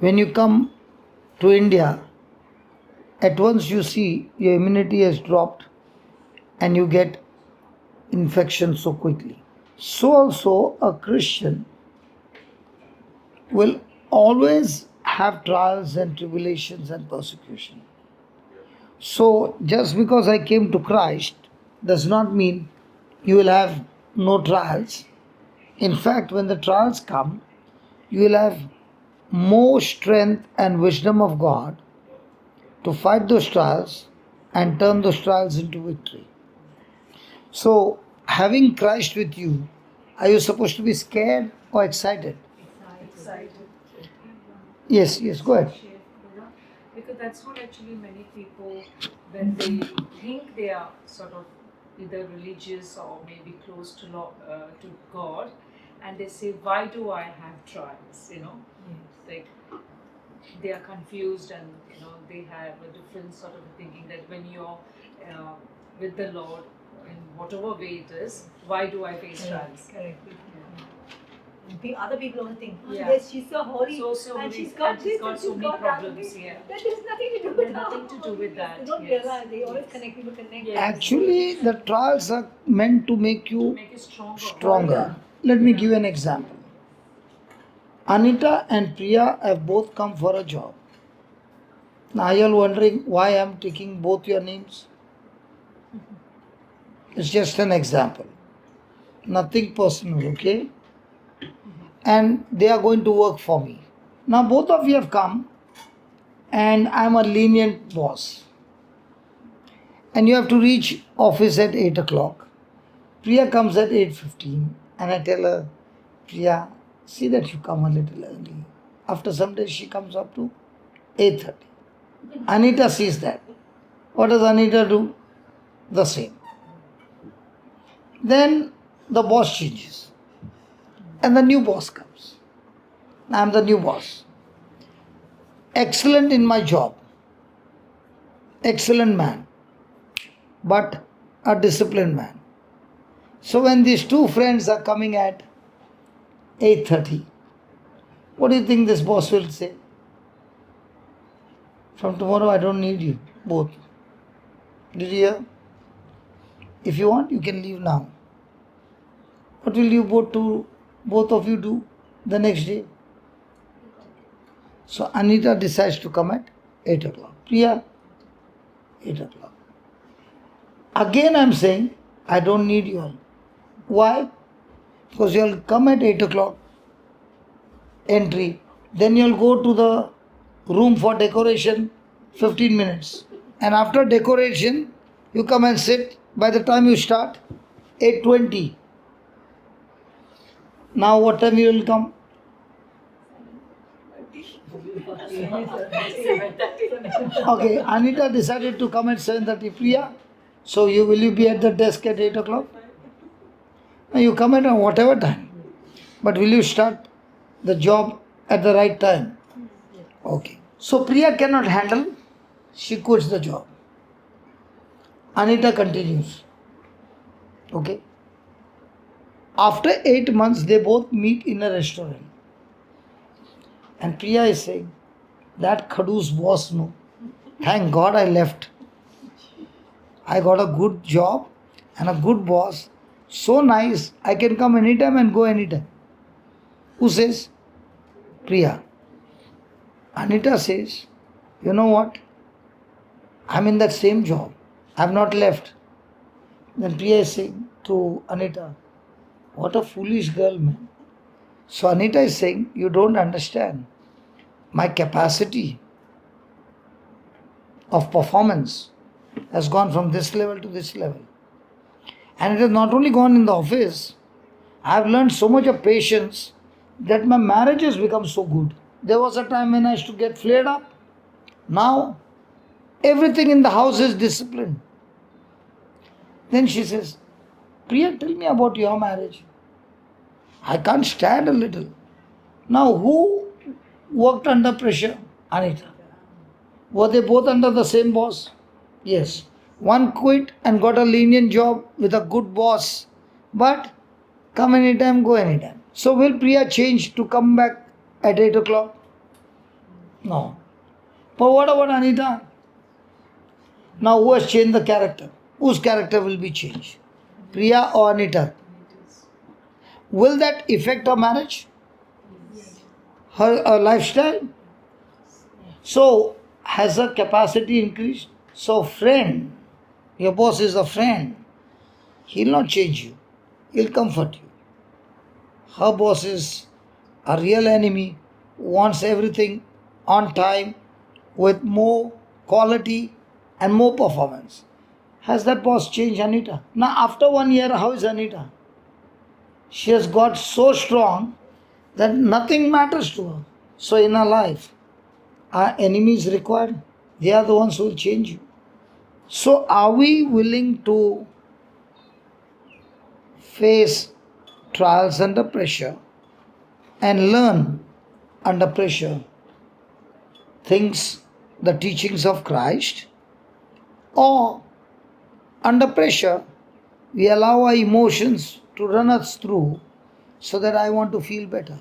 When you come to India, at once you see your immunity has dropped and you get infection so quickly. So also a Christian will always have trials and tribulations and persecution. So just because I came to Christ does not mean you will have no trials. In fact, when the trials come, you will have more strength and wisdom of God to fight those trials and turn those trials into victory. So, having Christ with you, are you supposed to be scared or excited? Excited. Yes, yes, go ahead. Because that's what actually many people, when they think they are sort of either religious or maybe close to God, and they say, why do I have trials? Like they are confused, and they have a different sort of thinking that when you're with the Lord in whatever way it is, why do I face trials? Correct. Other people don't think, Yeah. yes, she's so holy, So and holy, she's got and she's this, got and so she's many got that. problems, yeah. That has nothing to do There's with nothing to do with that, They don't yes. realize, they always Yes. connect, people connect. Yes. Actually, the trials are meant to make you Make it stronger. stronger. Let me give you an example. Anita and Priya have both come for a job. Now you are wondering why I am taking both your names? It's just an example. Nothing personal, okay? And they are going to work for me. Now both of you have come and I am a lenient boss. And you have to reach office at 8 o'clock. Priya comes at 8:15 and I tell her, Priya, see that you come a little early. After some days she comes up to 8:30. Anita sees that. What does Anita do? The same. Then the boss changes and the new boss comes. I am the new boss. Excellent in my job. Excellent man. But a disciplined man. So when these two friends are coming at 8:30, what do you think this boss will say? From tomorrow I don't need you, both. Did you hear? If you want, you can leave now. What will you both of you do the next day? So Anita decides to come at 8 o'clock. Priya, 8 o'clock. Again I am saying, I don't need you all. Why? Because you will come at 8 o'clock, entry. Then you will go to the room for decoration, 15 minutes. And after decoration, you come and sit. By the time you start, 8:20. Now what time you will come? Okay, Anita decided to come at 7:30. Priya, so will you be at the desk at 8 o'clock? Now you come at whatever time. But will you start the job at the right time? Okay. So Priya cannot handle She quits the job. Anita continues. Okay. After 8 months, they both meet in a restaurant. And Priya is saying, that Khadu's boss, no. Thank God I left. I got a good job and a good boss. So nice, I can come anytime and go anytime. Who says? Priya. Anita says, you know what? I'm in that same job. I've not left. Then Priya is saying to Anita, what a foolish girl, man. So Anita is saying, you don't understand. My capacity of performance has gone from this level to this level. And it has not only gone in the office, I have learned so much of patience that my marriage has become so good. There was a time when I used to get flared up. Now, everything in the house is disciplined. Then she says, Priya, tell me about your marriage. I can't stand a little. Now, who worked under pressure? Anita. Were they both under the same boss? Yes. One quit and got a lenient job with a good boss. But come anytime, go anytime. So will Priya change to come back at 8 o'clock? No. But what about Anita? Now who has changed the character? Whose character will be changed? Priya or Anita? Will that affect her marriage? Her lifestyle? So has her capacity increased? So friend, your boss is a friend. He'll not change you. He'll comfort you. Her boss is a real enemy, wants everything on time with more quality and more performance. Has that boss changed Anita? Now after 1 year, how is Anita? She has got so strong that nothing matters to her. So in her life, are enemies required? They are the ones who will change you. So are we willing to face trials under pressure and learn under pressure things, the teachings of Christ? Or under pressure, we allow our emotions to run us through so that I want to feel better.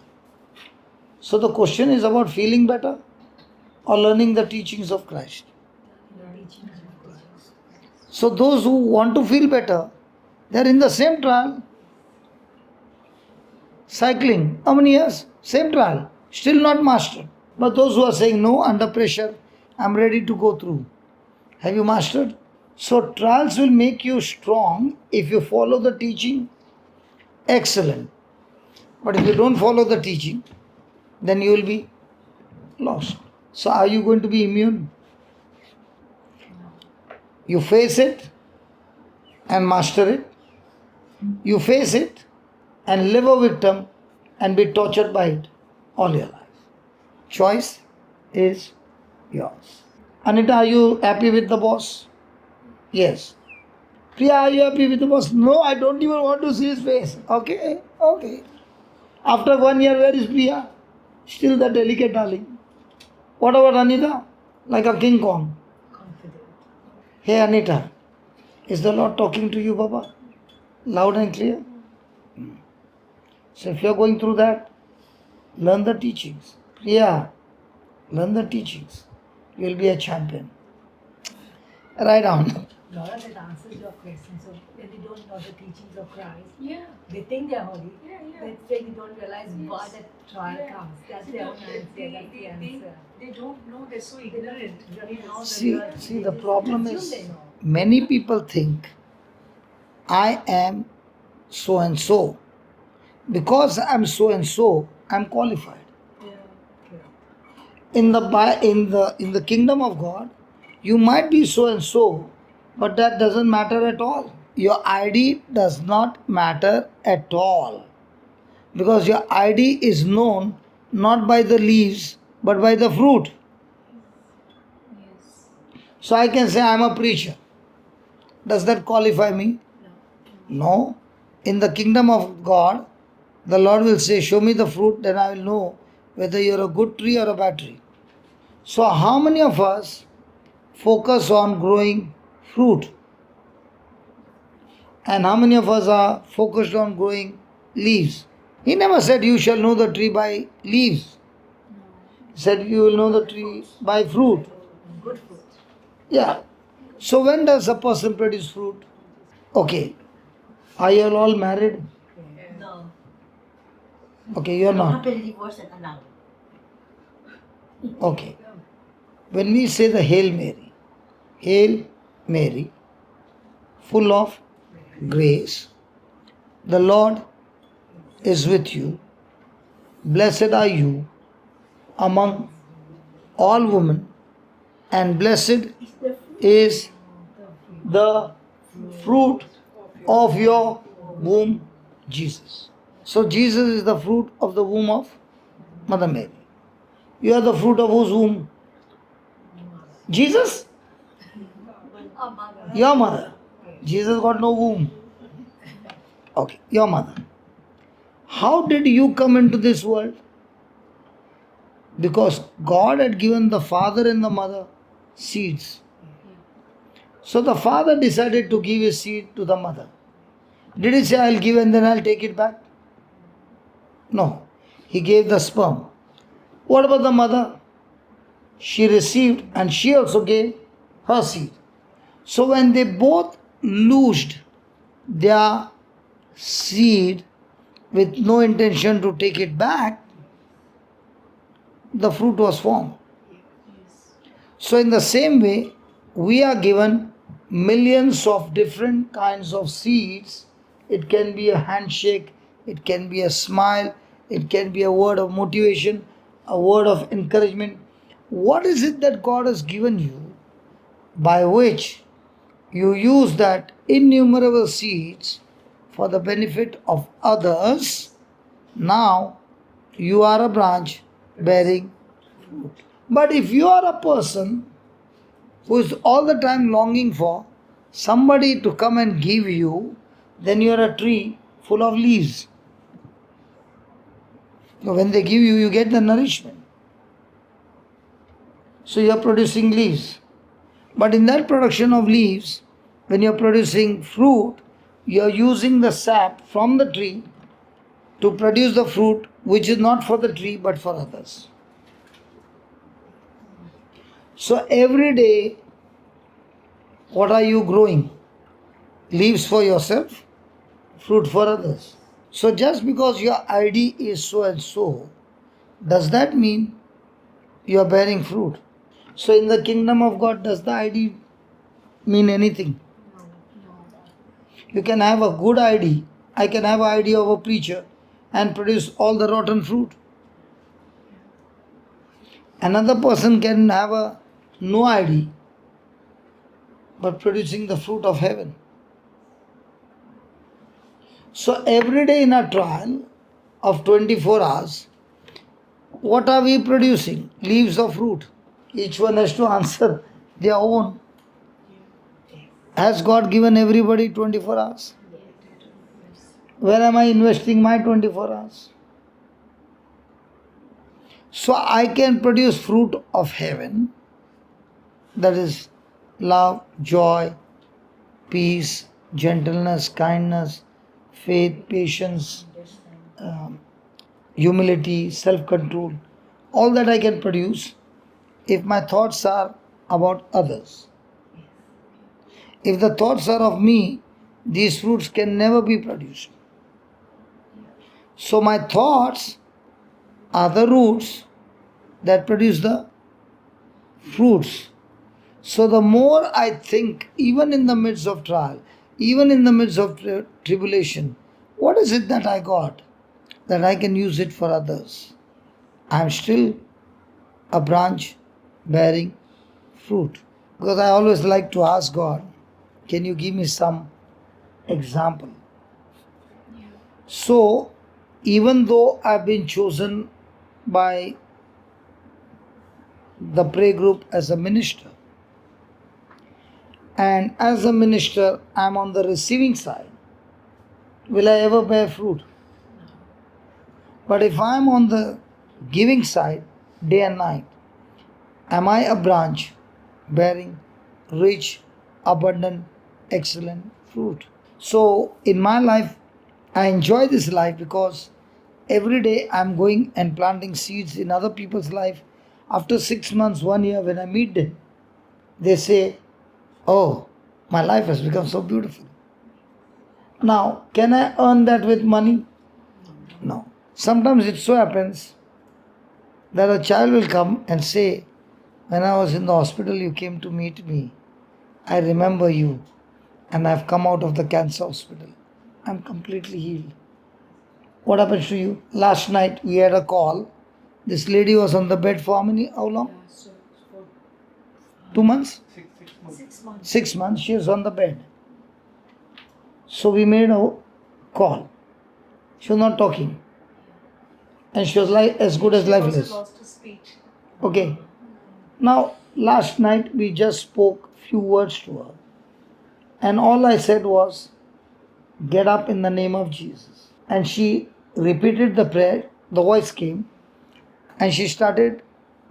So the question is about feeling better or learning the teachings of Christ. So those who want to feel better, they are in the same trial. Cycling, how many years? Same trial, still not mastered. But those who are saying, no, under pressure, I'm ready to go through. Have you mastered? So trials will make you strong if you follow the teaching. Excellent. But if you don't follow the teaching, then you will be lost. So are you going to be immune? You face it and master it. You face it and live a victim and be tortured by it all your life. Choice is yours. Anita, are you happy with the boss? Yes. Priya, are you happy with the boss? No, I don't even want to see his face. Okay, okay. After 1 year, where is Priya? Still the delicate darling. What about Anita? Like a King Kong. Confident. Hey Anita, is the Lord talking to you, Baba? Loud and clear? So if you are going through that, learn the teachings. Priya, learn the teachings. You will be a champion. Write down. Laura, that answers your question. So when they don't know the teachings of Christ, Yeah. they think they're holy. Yeah. That's why they don't realize why Yes. that trial Yeah. comes. That's So their own they- answer. That's the answer. They don't know, they're so ignorant. They don't know See, that see, they the just problem assume is they know. many people think I am so and so. Because I'm so and so, I'm qualified. In the kingdom of God, you might be so and so, but that doesn't matter at all. Your ID does not matter at all. Because your ID is known not by the leaves, but by the fruit. Yes. So I can say I'm a preacher. Does that qualify me? No. In the kingdom of God, the Lord will say, show me the fruit, then I will know whether you're a good tree or a bad tree. So how many of us focus on growing fruit? And how many of us are focused on growing leaves? He never said you shall know the tree by leaves. He said you will know the tree by fruit. Good fruit. Yeah. So when does a person produce fruit? Okay. Are you all married? No. Okay, you're I'm not. happily divorced and allowed. Okay. When we say the Hail Mary, full of grace, the Lord is with you. Blessed are you among all women, and blessed Is there fruit? is the fruit of your womb, Jesus. So Jesus is the fruit of the womb of Mother Mary. You are the fruit of whose womb? Jesus? A mother. Your mother. Jesus got no womb. Okay, your mother. How did you come into this world? Because God had given the father and the mother seeds. So the father decided to give his seed to the mother. Did he say, I'll give and then I'll take it back? No. He gave the sperm. What about the mother? She received and she also gave her seed. So when they both loosed their seed with no intention to take it back, the fruit was formed. So, in the same way, we are given millions of different kinds of seeds. It can be a handshake, it can be a smile, it can be a word of motivation, a word of encouragement. What is it that God has given you by which you use that innumerable seeds for the benefit of others? Now you are a branch bearing fruit. But if you are a person who is all the time longing for somebody to come and give you, then you are a tree full of leaves. So when they give you, you get the nourishment. So you are producing leaves. But in that production of leaves, when you are producing fruit, you are using the sap from the tree to produce the fruit which is not for the tree but for others. So every day, what are you growing? Leaves for yourself, fruit for others. So just because your ID is so and so, does that mean you are bearing fruit? So in the kingdom of God, does the ID mean anything? You can have a good ID. I can have an ID of a preacher and produce all the rotten fruit. Another person can have a no ID but producing the fruit of heaven. So every day in a trial of 24 hours, what are we producing? Leaves of fruit. Each one has to answer their own. Has God given everybody 24 hours? Where am I investing my 24 hours? So I can produce fruit of heaven, that is love, joy, peace, gentleness, kindness, faith, patience, humility, self control. All that I can produce if my thoughts are about others. If the thoughts are of me, these fruits can never be produced. So my thoughts are the roots that produce the fruits. So the more I think, even in the midst of trial, even in the midst of tribulation, what is it that I got that I can use it for others? I am still a branch bearing fruit. Because I always like to ask God, can you give me some example? So, even though I've been chosen by the prayer group as a minister, and as a minister I'm on the receiving side, will I ever bear fruit? But if I'm on the giving side day and night, am I a branch bearing rich, abundant, excellent fruit. So, in my life, I enjoy this life because every day I'm going and planting seeds in other people's life. After 6 months, 1 year, when I meet them, they say, "Oh, my life has become so beautiful." Now, can I earn that with money? No. Sometimes it so happens that a child will come and say, "When I was in the hospital, you came to meet me. I remember you, and I've come out of the cancer hospital. I'm completely healed." What happens to you? Last night we had a call. This lady was on the bed for how long? Yeah, so for 2 months? 6 months. 6 months. 6 months she was on the bed. So we made a call. She was not talking. And she was like as good as She lifeless. also lost her speech. Okay. Now last night we just spoke few words to her. And all I said was, "Get up in the name of Jesus." And she repeated the prayer. The voice came and she started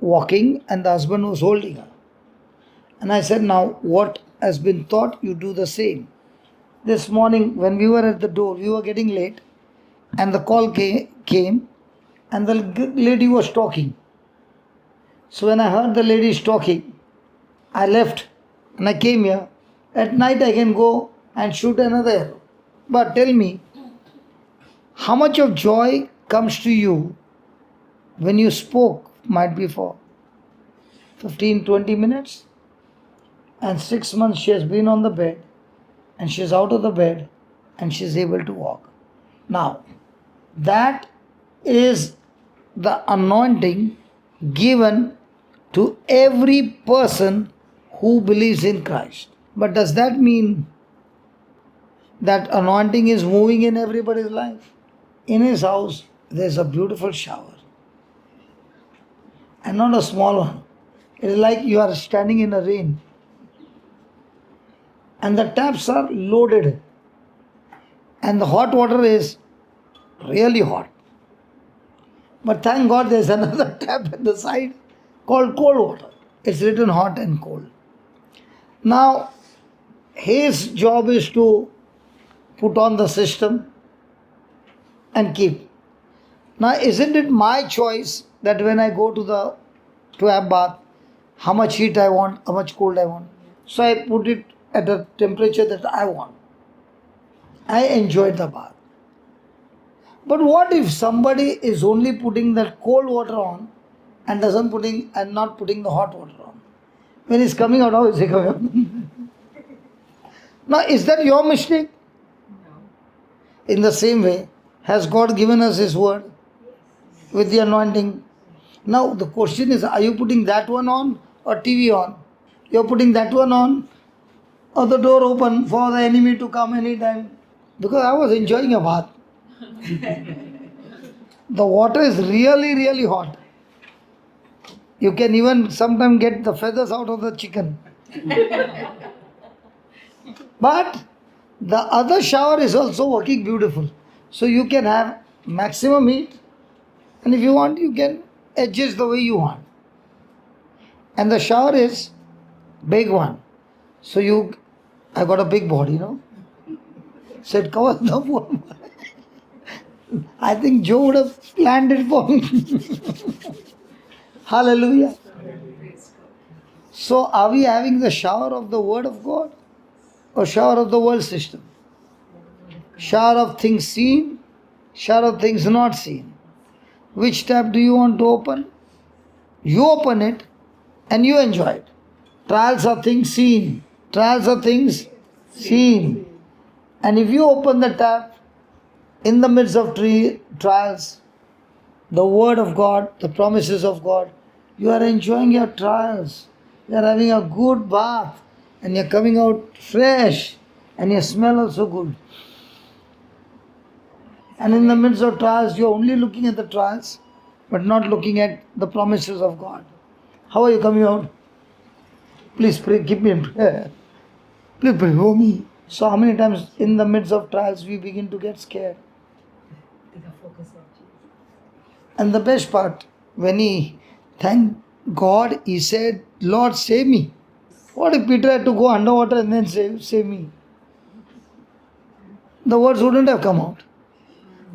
walking, and the husband was holding her. And I said, "Now what has been taught, you do the same." This morning, when we were at the door, we were getting late, and the call came and the lady was talking. So when I heard the lady is talking, I left and I came here. At night, I can go and shoot another arrow. But tell me, how much of joy comes to you when you spoke, might be for 15, 20 minutes? And 6 months she has been on the bed, and she's out of the bed, and she's able to walk. Now, that is the anointing given to every person who believes in Christ. But does that mean that anointing is moving in everybody's life? In his house, there's a beautiful shower, and not a small one. It is like you are standing in a rain, and the taps are loaded, and the hot water is really hot. But thank God there's another tap at the side called cold water. It's written hot and cold. Now, his job is to put on the system and keep. Now, isn't it my choice that when I go to have bath, how much heat I want, how much cold I want? So I put it at a temperature that I want. I enjoyed the bath. But what if somebody is only putting that cold water on and not putting the hot water on? When he's coming out, how is he coming out? Now, is that your mistake? No. In the same way, has God given us His word with the anointing? Now, the question is, are you putting that one on or TV on? You're putting that one on or the door open for the enemy to come anytime? Because I was enjoying a bath. The water is really, really hot. You can even sometimes get the feathers out of the chicken. But the other shower is also working beautiful. So you can have maximum heat, and if you want, you can adjust the way you want. And the shower is big one. So I got a big body, So it covers the whole. I think Joe would have planned it for me. Hallelujah. Praise God. So are we having the shower of the Word of God or shower of the world system? Shower of things seen, shower of things not seen. Which tap do you want to open? You open it and you enjoy it. Trials are things seen. Trials are things seen. And if you open the tap in the midst of trials, the Word of God, the promises of God, you are enjoying your trials. You are having a good bath and you are coming out fresh and your smell also good. And in the midst of trials, you are only looking at the trials but not looking at the promises of God. How are you coming out? Please pray, keep me in prayer. Please pray for me. So how many times in the midst of trials we begin to get scared? Take a focus on Jesus. And the best part, when he thanked God, he said, "Lord, save me." What if Peter had to go underwater and then save me? The words wouldn't have come out.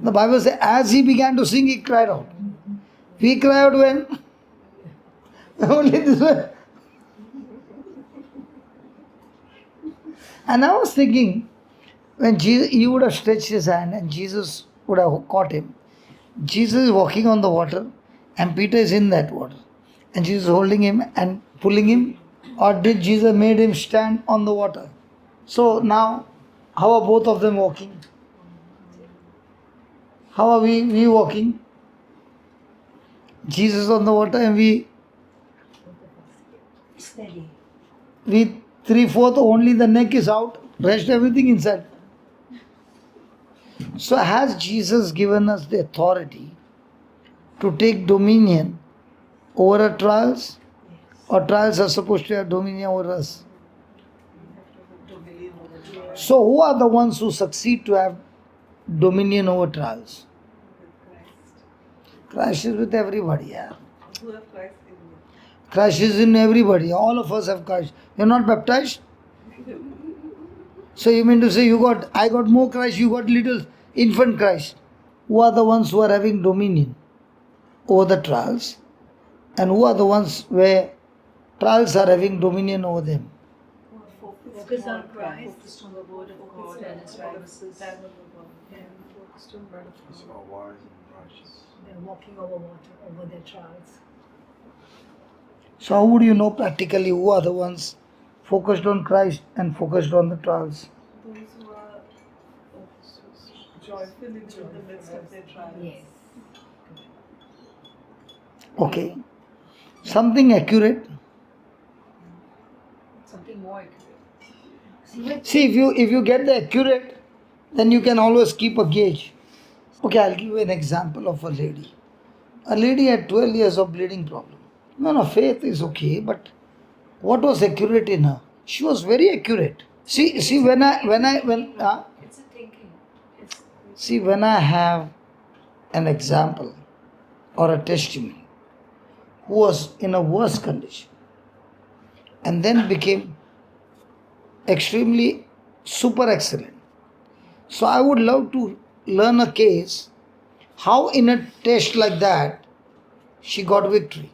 The Bible says, as he began to sing, he cried out. We cry out when? Only this way. And I was thinking, when Jesus, he would have stretched his hand and Jesus would have caught him. Jesus is walking on the water and Peter is in that water. And Jesus is holding him and pulling him. Or did Jesus made him stand on the water? So now, how are both of them walking? How are we walking? Jesus on the water and we Steady. 3/4 only the neck is out, rest everything inside. So has Jesus given us the authority to take dominion over our trials? Or trials are supposed to have dominion over us? So who are the ones who succeed to have dominion over trials? Christ is with everybody, yeah. Who have Christ in me? Christ is in everybody. All of us have Christ. You're not baptized? So you mean to say I got more Christ, you got little infant Christ. Who are the ones who are having dominion over the trials? And who are the ones where trials are having dominion over them? Focus on Christ. Focused on the word of God and His promises. Focused on word of God. wise and righteous. They're walking over water, over their trials. So how would you know practically who are the ones focused on Christ and focused on the trials? Those who are joyful in the midst of their trials. Yes. Okay. Something accurate. Something more accurate. See, if you get the accurate, then you can always keep a gauge. Okay, I'll give you an example of a lady. A lady had 12 years of bleeding problem. No, faith is okay, but what was accurate in her? She was very accurate. See, It's a thinking. when I have an example or a testimony who was in a worse condition and then became extremely super excellent. So I would love to learn a case how in a test like that she got victory.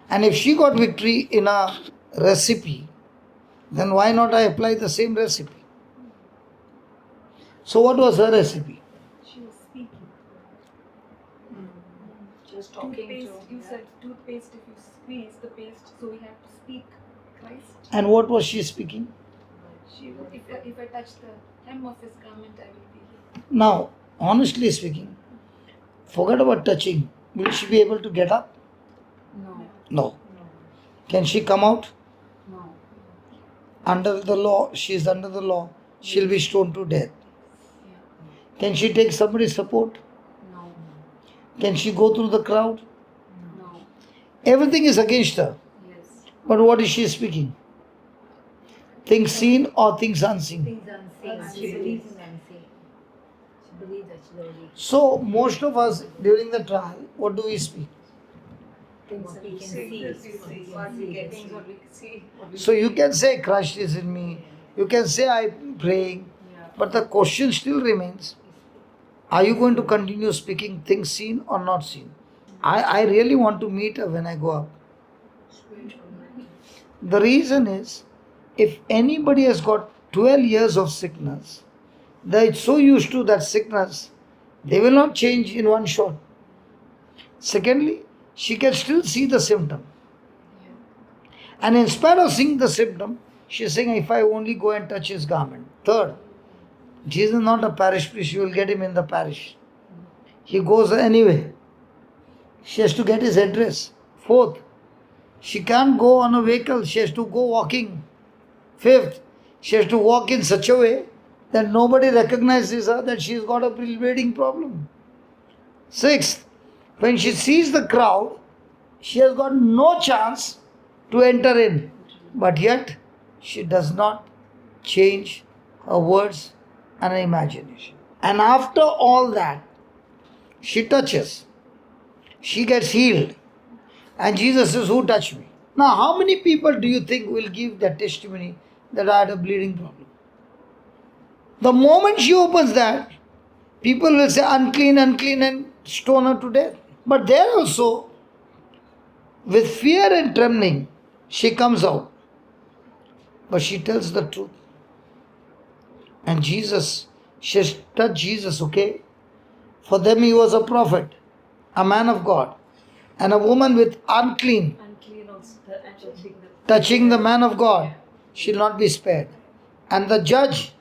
And if she got victory in a recipe, then why not I apply the same recipe? So what was her recipe? She was speaking. Just talking Toothpaste, to. you said toothpaste, if you squeeze the paste, so we have to speak Christ. And what was she speaking? If I touch the hem of his garment, I will be healed. Now, honestly speaking, forget about touching. Will she be able to get up? No. No. Can she come out? No. Under the law, she is under the law. She'll be stoned to death. Can she take somebody's support? No. Can she go through the crowd? No. Everything is against her. Yes. But what is she speaking? Things seen or things unseen? Things unseen. She believes in unseen. She believes that she's already So, most of us during the trial, what do we speak? things we can Things see. that we see. What we can Things see. what we see. What we So, you can say Christ is in me. You can say I'm praying. Yeah. But the question still remains, are you going to continue speaking things seen or not seen? I really want to meet her when I go up. The reason is, if anybody has got 12 years of sickness, they're so used to that sickness, they will not change in one shot. Secondly, she can still see the symptom. And in spite of seeing the symptom, she is saying, if I only go and touch his garment. Third, Jesus is not a parish priest, you will get him in the parish. He goes anyway. She has to get his address. Fourth, she can't go on a vehicle, she has to go walking. Fifth, she has to walk in such a way that nobody recognizes her that she's got a bleeding problem. Sixth, when she sees the crowd, she has got no chance to enter in. But yet, she does not change her words and her imagination. And after all that, she touches. She gets healed. And Jesus says, who touched me? Now, how many people do you think will give that testimony that I had a bleeding problem? The moment she opens that, people will say unclean, unclean, and stone her to death. But there also, with fear and trembling, she comes out. But she tells the truth. And Jesus, she has touched Jesus, okay? For them, he was a prophet, a man of God, and a woman with unclean, Unclean also, and touching the man of God, shall not be spared. And the judge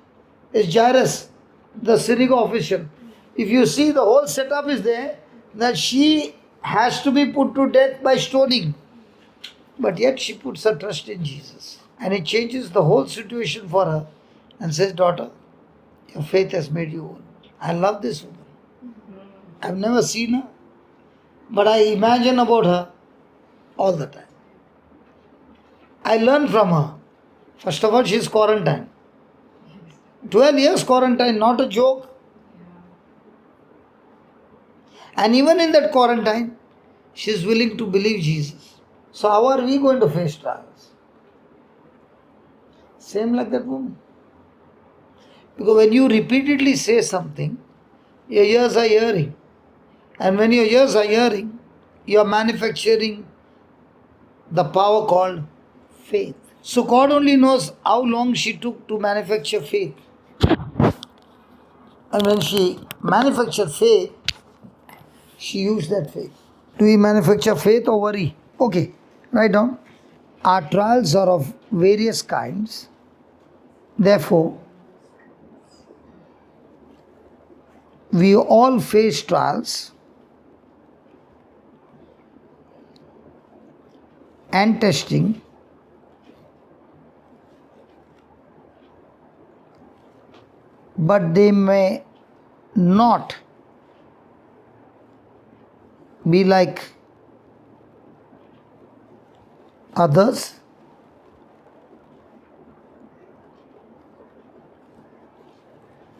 is Jairus, the synagogue official. If you see, the whole setup is there that she has to be put to death by stoning. But yet she puts her trust in Jesus. And it changes the whole situation for her and says, daughter, your faith has made you whole. I love this woman. I've never seen her, but I imagine about her all the time. I learn from her. First of all, she is quarantined. 12 years quarantine, not a joke. And even in that quarantine, she is willing to believe Jesus. So how are we going to face trials? Same like that woman. Because when you repeatedly say something, your ears are hearing. And when your ears are hearing, you are manufacturing the power called faith. So God only knows how long she took to manufacture faith. And when she manufactured faith, she used that faith. Do we manufacture faith or worry? Okay, write down. Our trials are of various kinds. Therefore, we all face trials and testing, but they may not be like others,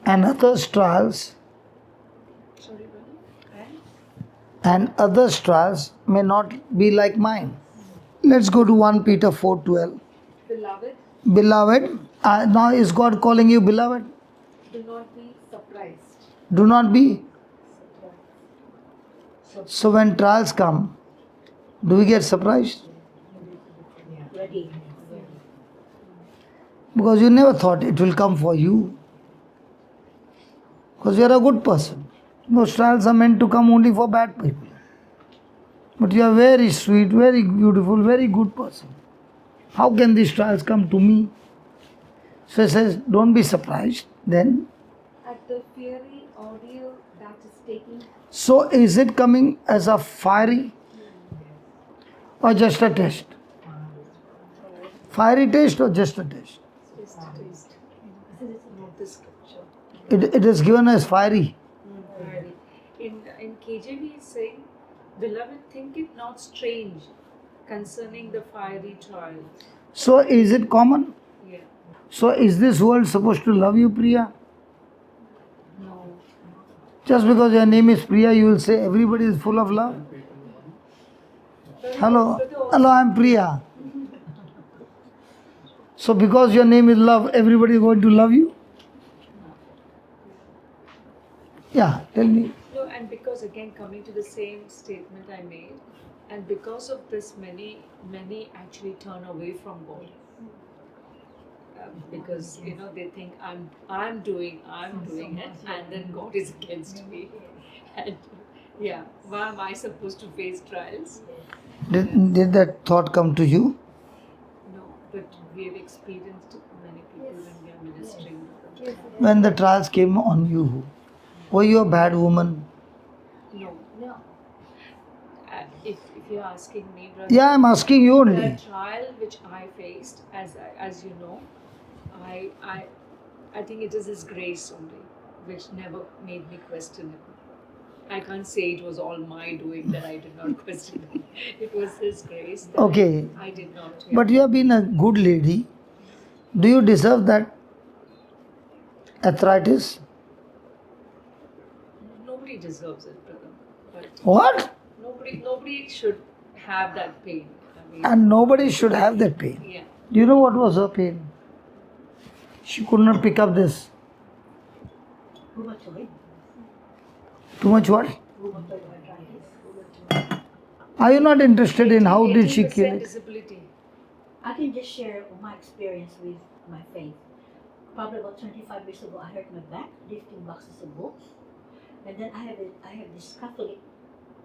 and others' trials Sorry, brother. and others' trials may not be like mine. Let's go to 1 Peter 4:12. Beloved, Beloved, now is God calling you beloved? do not be surprised. Do not be. So when trials come, do we get surprised? Ready. Because you never thought it will come for you. Because you are a good person. Those trials are meant to come only for bad people. But you are very sweet, very beautiful, very good person. How can these trials come to me? So he says, don't be surprised. Then, At the fiery ordeal that is taking so is it coming as a fiery or just a test? Fiery test or just a test? Taste. Not the scripture. It is given as fiery. In KJV it's saying, beloved, think it not strange concerning the fiery trial. So is it common? Yeah. So is this world supposed to love you, Priya? No. Just because your name is Priya, you will say everybody is full of love? Hello, I'm Priya. So because your name is love, everybody is going to love you? Yeah, tell me. No, and because again coming to the same statement I made, and because of this, many actually turn away from God. Because they think I'm doing it, and then God is against me. And yeah, why am I supposed to face trials? Did that thought come to you? No, but we have experienced many people when we are ministering. When the trials came on you, were you a bad woman? No. If you're asking me, brother, Yeah, I'm asking you the only. trial which I faced, as you know, I think it is His grace only, which never made me question it. I can't say it was all my doing that I did not question it. It was His grace that Okay. I did not. But you have been a good lady. Do you deserve that arthritis? Nobody deserves it, brother. But What? nobody should have that pain. And nobody should have that pain. Yeah. Do you know what was her pain? She could not pick up this. Rheumatoid. Too much what? Rheumatoid arthritis. Are you not interested in how did she 18% kill it? disability. I can just share my experience with my faith. Probably about 25 years ago, I hurt my back lifting boxes of books, and then I have this Catholic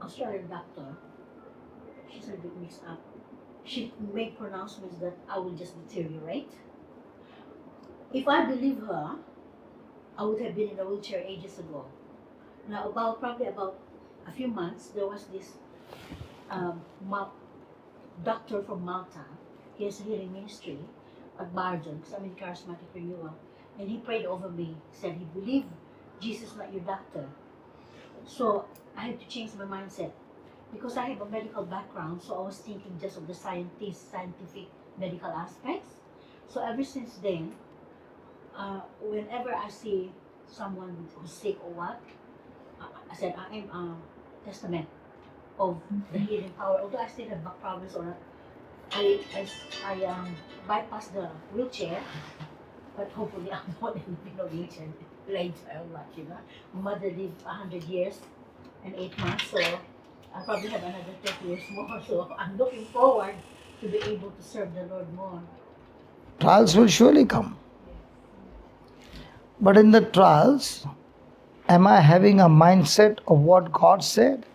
Australian doctor. She's a bit mixed up. She made pronouncements that I will just deteriorate. If I believe her, I would have been in a wheelchair ages ago. Now, probably about a few months, there was this doctor from Malta. He has a healing ministry at Barden, because I'm in charismatic renewal, and he prayed over me. Said he believed Jesus is not your doctor. So I had to change my mindset because I have a medical background. So I was thinking just of the scientific medical aspects. So ever since then, whenever I see someone who's sick or what, I said I am a testament of the healing power. Although I still have back problems, or I bypass the wheelchair, but hopefully I'm not in a wheelchair later. Mother lived 100 years and 8 months, so I probably have another 30 years more. So I'm looking forward to be able to serve the Lord more. Trials will surely come. But in the trials, am I having a mindset of what God said,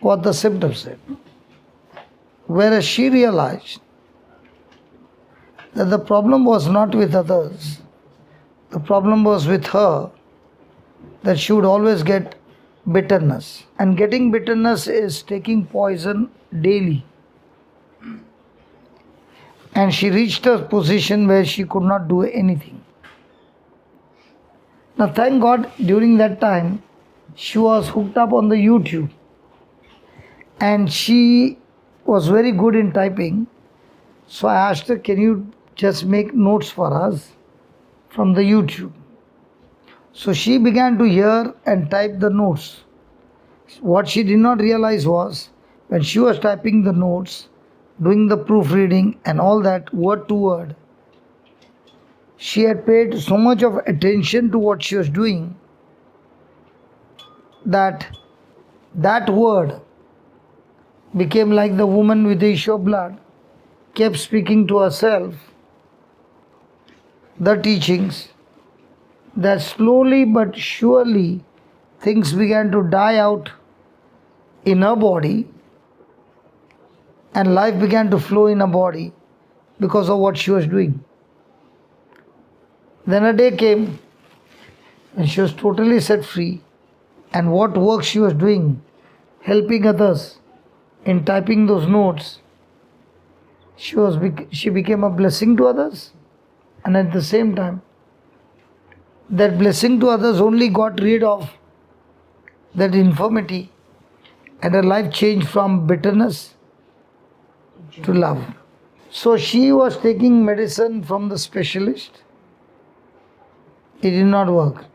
what the symptom said? Whereas she realized that the problem was not with others, the problem was with her, that she would always get bitterness. And getting bitterness is taking poison daily. And she reached a position where she could not do anything. Now, thank God, during that time, she was hooked up on the YouTube. And she was very good in typing. So I asked her, can you just make notes for us from the YouTube? So she began to hear and type the notes. What she did not realize was, when she was typing the notes, doing the proofreading and all that word to word, she had paid so much of attention to what she was doing that word became like the woman with the issue of blood, kept speaking to herself the teachings, that slowly but surely things began to die out in her body and life began to flow in her body because of what she was doing. Then a day came and she was totally set free, and what work she was doing, helping others in typing those notes, she became a blessing to others, and at the same time, that blessing to others only got rid of that infirmity, and her life changed from bitterness to love. So she was taking medicine from the specialist. It did not work.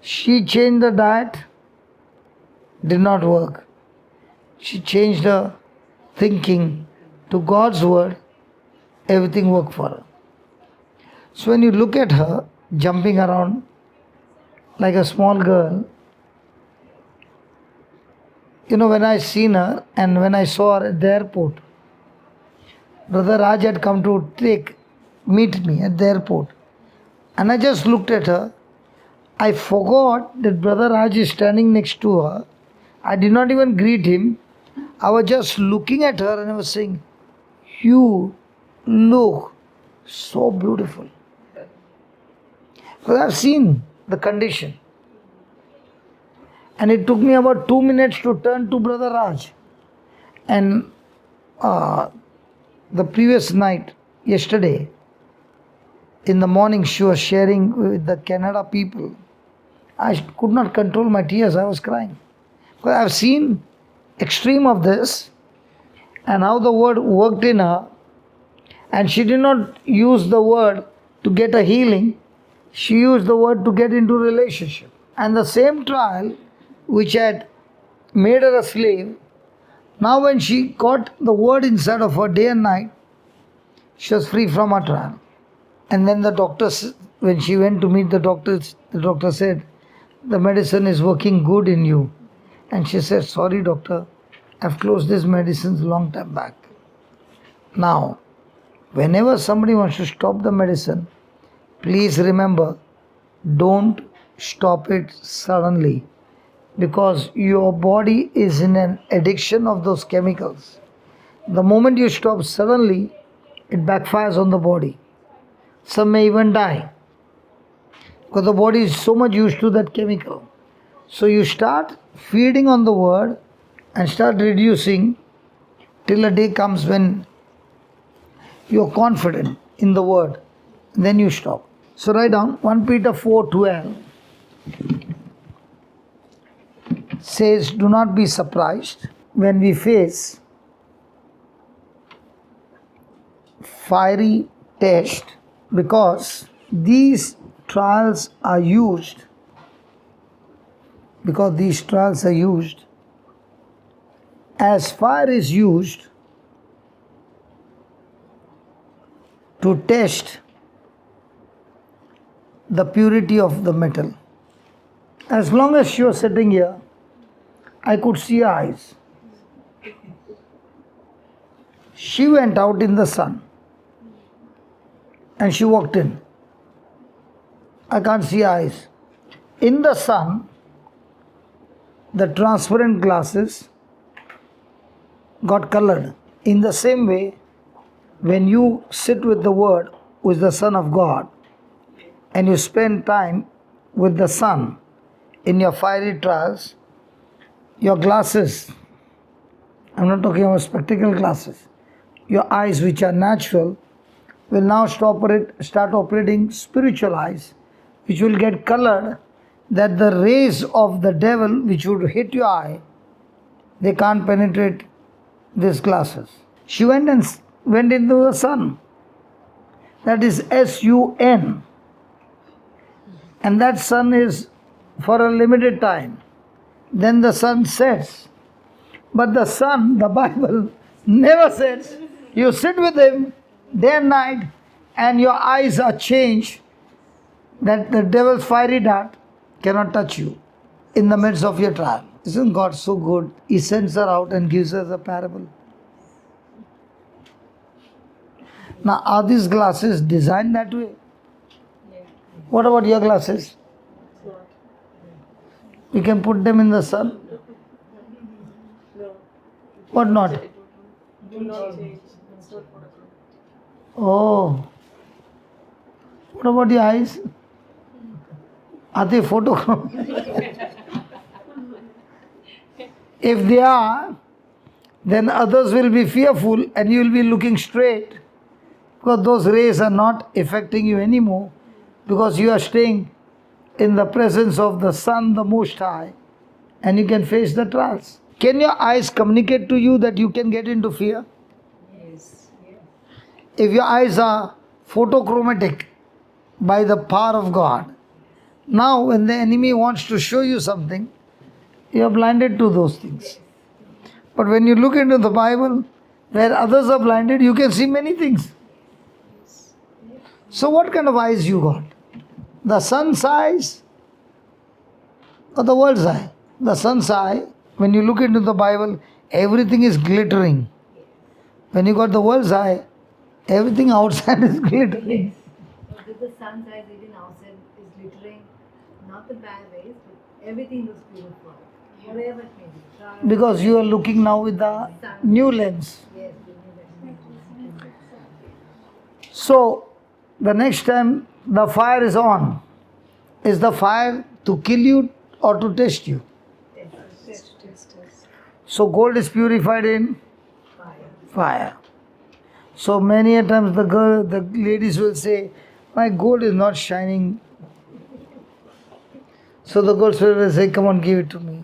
She changed the diet, did not work. She changed her thinking to God's word, everything worked for her. So when you look at her jumping around like a small girl, when I seen her and when I saw her at the airport, Brother Raj had come to meet me at the airport. And I just looked at her. I forgot that Brother Raj is standing next to her. I did not even greet him. I was just looking at her and I was saying, you look so beautiful. Because I've seen the condition. And it took me about 2 minutes to turn to Brother Raj. And the previous night, yesterday, in the morning, she was sharing with the Canada people. I could not control my tears. I was crying. Because I've seen extreme of this and how the word worked in her. And she did not use the word to get a healing. She used the word to get into relationship. And the same trial which had made her a slave, Now when she got the word inside of her day and night, she was free from her trial. And then the doctor, when she went to meet the doctor said, the medicine is working good in you. And she said, sorry doctor, I've closed these medicines long time back. Now, whenever somebody wants to stop the medicine, please remember, don't stop it suddenly, because your body is in an addiction of those chemicals. The moment you stop suddenly, it backfires on the body. Some may even die because the body is so much used to that chemical. So you start feeding on the word and start reducing till a day comes when you're confident in the word. Then you stop. So write down 1 Peter 4:12 says, do not be surprised when we face fiery test, because these trials are used as fire is used to test the purity of the metal. As long as she was sitting here, I could see her eyes. She went out in the sun and she walked in. I can't see her eyes. In the sun, the transparent glasses got colored. In the same way, when you sit with the Word, who is the Son of God, and you spend time with the Son in your fiery trials, your glasses, I'm not talking about spectacle glasses, your eyes which are natural will now start operating spiritual eyes, which will get colored, that the rays of the devil which would hit your eye, they can't penetrate these glasses. She went into the sun. That is sun. And that sun is for a limited time. Then the sun sets. But the sun, the Bible never sets. You sit with him day and night and your eyes are changed, that the devil's fiery dart cannot touch you in the midst of your trial. Isn't God so good? He sends her out and gives us a parable. Now, are these glasses designed that way? What about your glasses? You can put them in the sun? No. What not? Do not change. It's not photograph. Oh. What about the eyes? Are they photochromic? If they are, then others will be fearful and you will be looking straight, because those rays are not affecting you anymore, because you are staying in the presence of the Son, the Most High, and you can face the trials. Can your eyes communicate to you that you can get into fear? Yes. If your eyes are photochromatic by the power of God, now when the enemy wants to show you something, you are blinded to those things. But when you look into the Bible, where others are blinded, you can see many things. So what kind of eyes you got? The sun's eyes or the world's eye? The sun's eye, when you look into the Bible, everything is glittering. When you got the world's eye, everything outside is glittering. But with the sun's eyes, even outside is glittering, not the bad ways, but everything looks beautiful. Whatever it may be. Trials, Because you are looking now with the new lens. yes, we need that. So, the next time the fire is on, is the fire to kill you or to test you? So, gold is purified in fire. So, many a times the ladies will say, my gold is not shining. So, the goldsmith will say, come on, give it to me.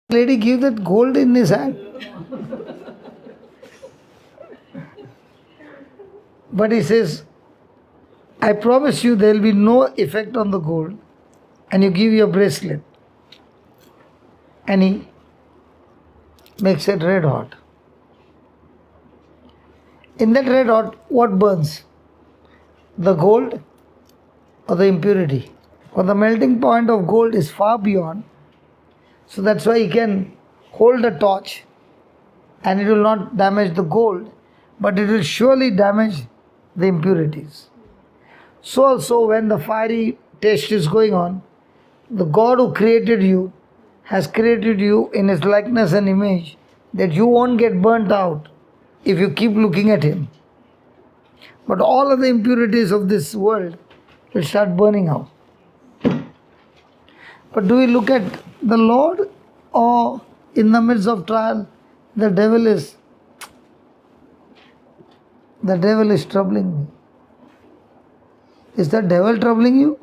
Lady give that gold in his hand. But he says, I promise you there will be no effect on the gold, and you give your bracelet. And he makes it red hot. In that red hot, what burns? The gold or the impurity? But the melting point of gold is far beyond. So that's why you can hold the torch and it will not damage the gold, but it will surely damage the impurities. So also when the fiery test is going on, the God who created you has created you in his likeness and image, that you won't get burnt out if you keep looking at him. But all of the impurities of this world will start burning out. But do we look at the Lord, or in the midst of trial, the devil is troubling me? Is the devil troubling you?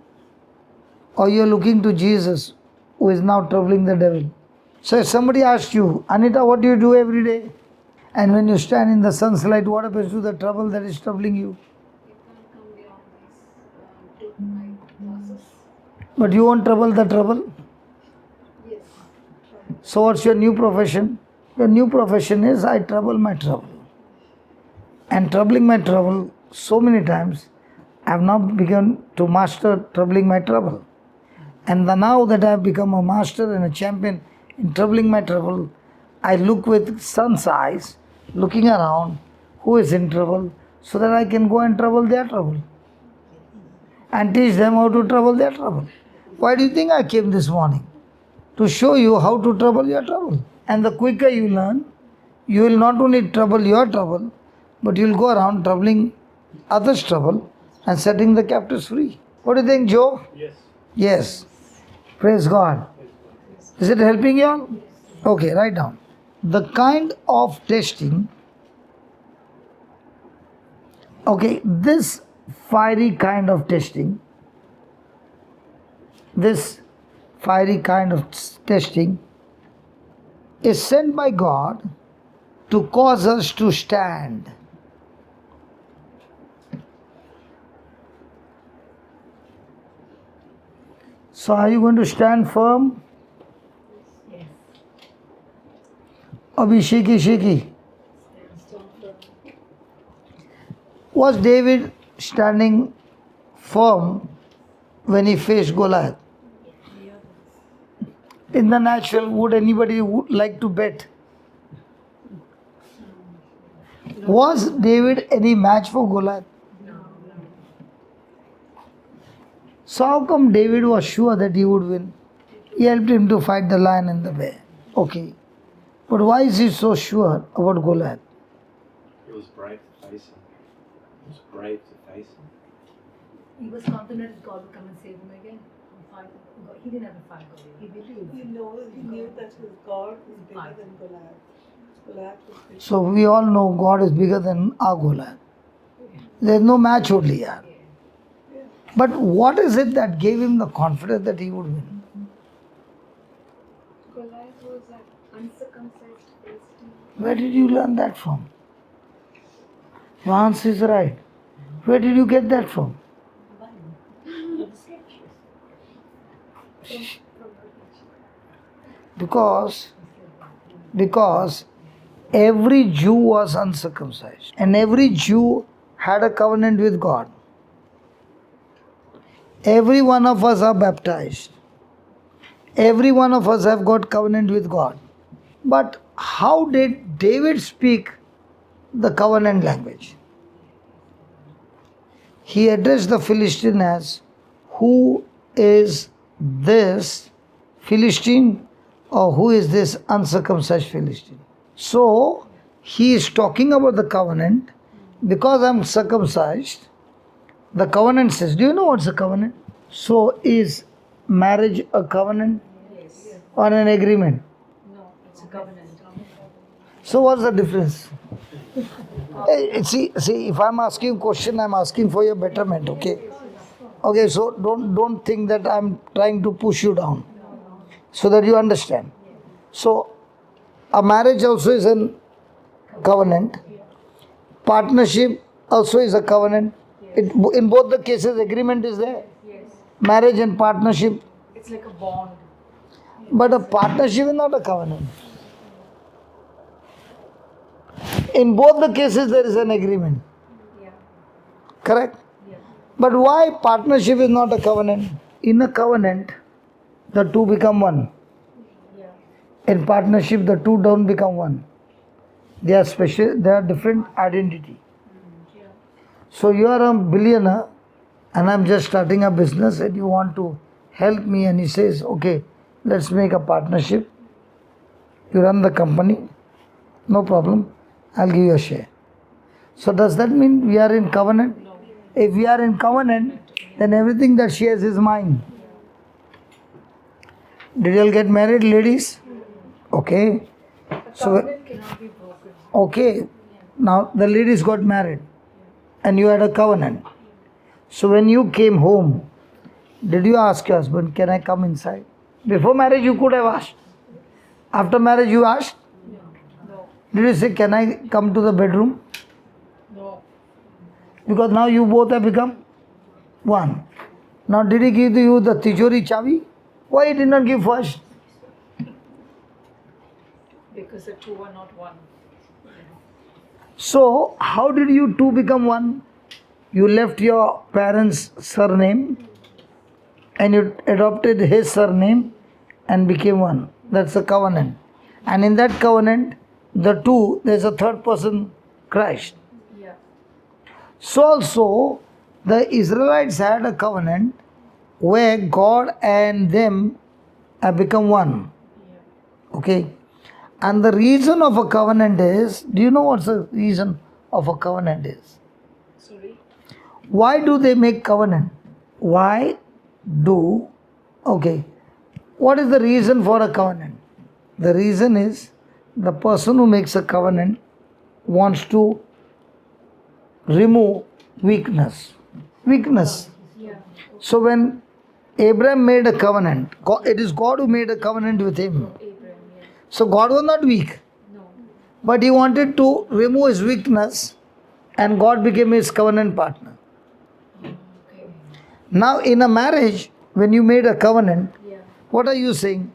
Or you are looking to Jesus, who is now troubling the devil? So if somebody asks you, Anita, what do you do every day? And when you stand in the sunlight, what happens to the trouble that is troubling you? It can't come beyond this to my losses. But you won't trouble the trouble. Yes. So what's your new profession? Your new profession is, I trouble my trouble. And troubling my trouble so many times, I have now begun to master troubling my trouble. And now that I have become a master and a champion in troubling my trouble, I look with son's eyes, looking around, who is in trouble, so that I can go and trouble their trouble. And teach them how to trouble their trouble. Why do you think I came this morning? To show you how to trouble your trouble. And the quicker you learn, you will not only trouble your trouble, but you will go around troubling others' trouble and setting the captives free. What do you think, Joe? Yes. Yes. Praise God. Is it helping you all? Okay, write down. The kind of testing, this fiery kind of testing, is sent by God to cause us to stand. So are you going to stand firm? Yes. Or be shaky? Was David standing firm when he faced Goliath? In the natural, would anybody like to bet? Was David any match for Goliath? So how come David was sure that he would win? He helped him to fight the lion and the bear. Okay. But why is he so sure about Goliath? It was brave to face him. It was brave to face him. He was confident that God would come and save him again. He didn't have to fight God. He believed. He knew that his God is bigger than Goliath. Goliath was bigger. So we all know God is bigger than our Goliath. There is no match only here. But what is it that gave him the confidence that he would win? Goliath was an uncircumcised Philistine. Where did you learn that from? Your answer is right. Where did you get that from? Because every Jew was uncircumcised and every Jew had a covenant with God. Every one of us are baptized. Every one of us have got covenant with God. But how did David speak the covenant language? He addressed the Philistine as, who is this Philistine, or who is this uncircumcised Philistine? So he is talking about the covenant. Because I am circumcised, the covenant says, do you know what's a covenant? So is marriage a covenant or an agreement? No, it's a covenant. So what's the difference? See, if I'm asking a question, I'm asking for your betterment, okay? Okay, so don't think that I'm trying to push you down, so that you understand. So a marriage also is a covenant. Partnership also is a covenant. In both the cases, agreement is there. Yes. Marriage and partnership. It's like a bond. But a partnership is not a covenant. In both the cases, there is an agreement. Yeah. Correct? Yeah. But why partnership is not a covenant? In a covenant, the two become one. Yeah. In partnership, the two don't become one. They are special, they are different identity. Yeah. So you are a billionaire and I'm just starting a business and you want to help me, and he says, okay, let's make a partnership. You run the company, no problem, I'll give you a share. So does that mean we are in covenant? No. If we are in covenant, then everything that she has is mine. Did you all get married, ladies? Okay. So, Covenant cannot be broken. okay. Now the ladies got married and you had a covenant. So when you came home, did you ask your husband, can I come inside? Before marriage, you could have asked. After marriage, you asked? No. Did you say, can I come to the bedroom? No. Because now you both have become one. Now, did he give to you the tijori chavi? Why he did not give first? Because the two are not one. So, how did you two become one? You left your parents' surname and you adopted his surname and became one. That's a covenant. And in that covenant, the two, there's a third person, Christ. Yeah. So also, the Israelites had a covenant where God and them have become one. Yeah. Okay? And the reason of a covenant is, do you know what's the reason of a covenant is? Sorry. Why do they make covenant? Why do, okay, what is the reason for a covenant? The reason is the person who makes a covenant wants to remove weakness. Weakness. Yeah. So when Abraham made a covenant, it is God who made a covenant with him. Abraham. Yeah. So God was not weak, No. but he wanted to remove his weakness and God became his covenant partner. Okay. Now in a marriage, when you made a covenant, Yeah. what are you saying?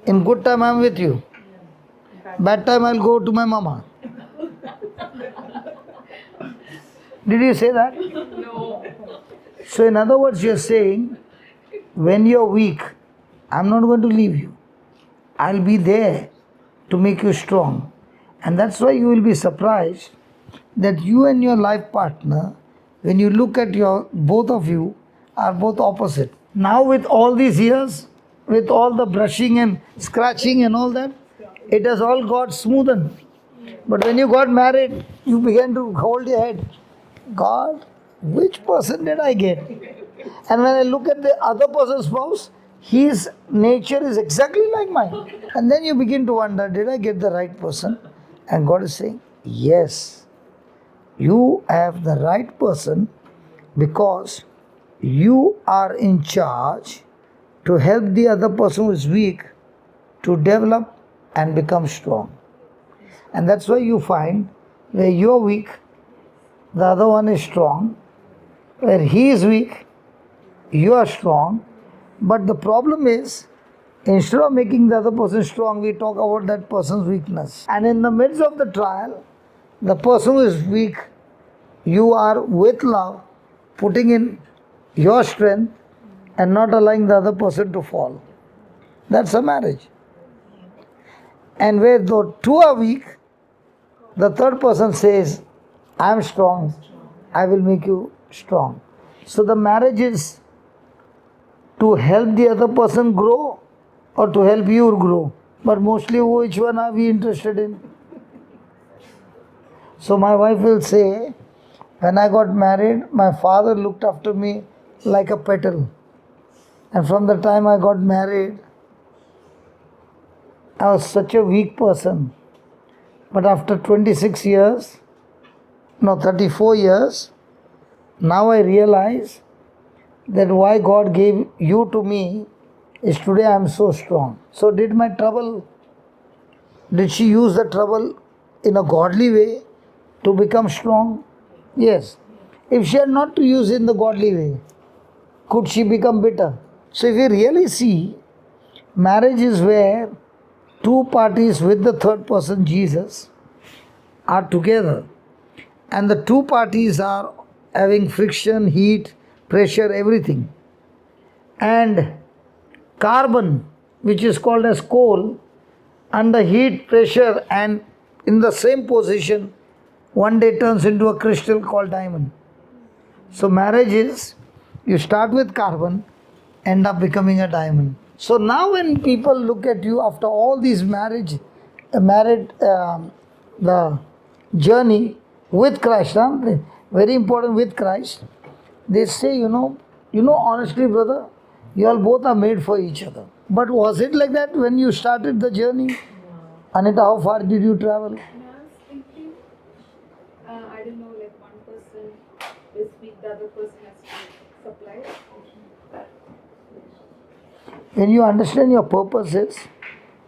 In good time I'm with you. Bad time I'll go to my mama. Did you say that? No. So in other words, you're saying, when you're weak, I'm not going to leave you. I'll be there to make you strong. And that's why you will be surprised that you and your life partner, when you look at your, both of you are both opposite. Now with all these years, with all the brushing and scratching and all that, it has all got smoothened. But when you got married, you began to hold your head. God, which person did I get? And when I look at the other person's spouse, his nature is exactly like mine. And then you begin to wonder, did I get the right person? And God is saying, yes, you have the right person because you are in charge to help the other person who is weak to develop and become strong. And that's why you find where you're weak, the other one is strong. Where he is weak, you are strong. But the problem is, instead of making the other person strong, we talk about that person's weakness. And in the midst of the trial, the person who is weak, you are with love, putting in your strength and not allowing the other person to fall. That's a marriage. And where the two are weak, the third person says, I am strong, I will make you strong. So the marriage is to help the other person grow or to help you grow. But mostly, which one are we interested in? So my wife will say, when I got married, my father looked after me like a petal. And from the time I got married, I was such a weak person. But after 26 years, no, 34 years, now I realize that why God gave you to me is today I am so strong. So did she use the trouble in a godly way to become strong? Yes. If she had not to use it in the godly way, could she become bitter? So if you really see, marriage is where two parties with the third person, Jesus, are together, and the two parties are having friction, heat, pressure, everything. And carbon, which is called as coal, under heat, pressure, and in the same position, one day turns into a crystal called diamond. So marriage is, you start with carbon, end up becoming a diamond. So now when people look at you after all these the journey with Christ, very important, with Christ, they say, honestly, brother, you all both are made for each other. But was it like that when you started the journey? Anita, how far did you travel? And I was thinking, I don't know, like one person this week, the other person has to supply. When you understand your purpose is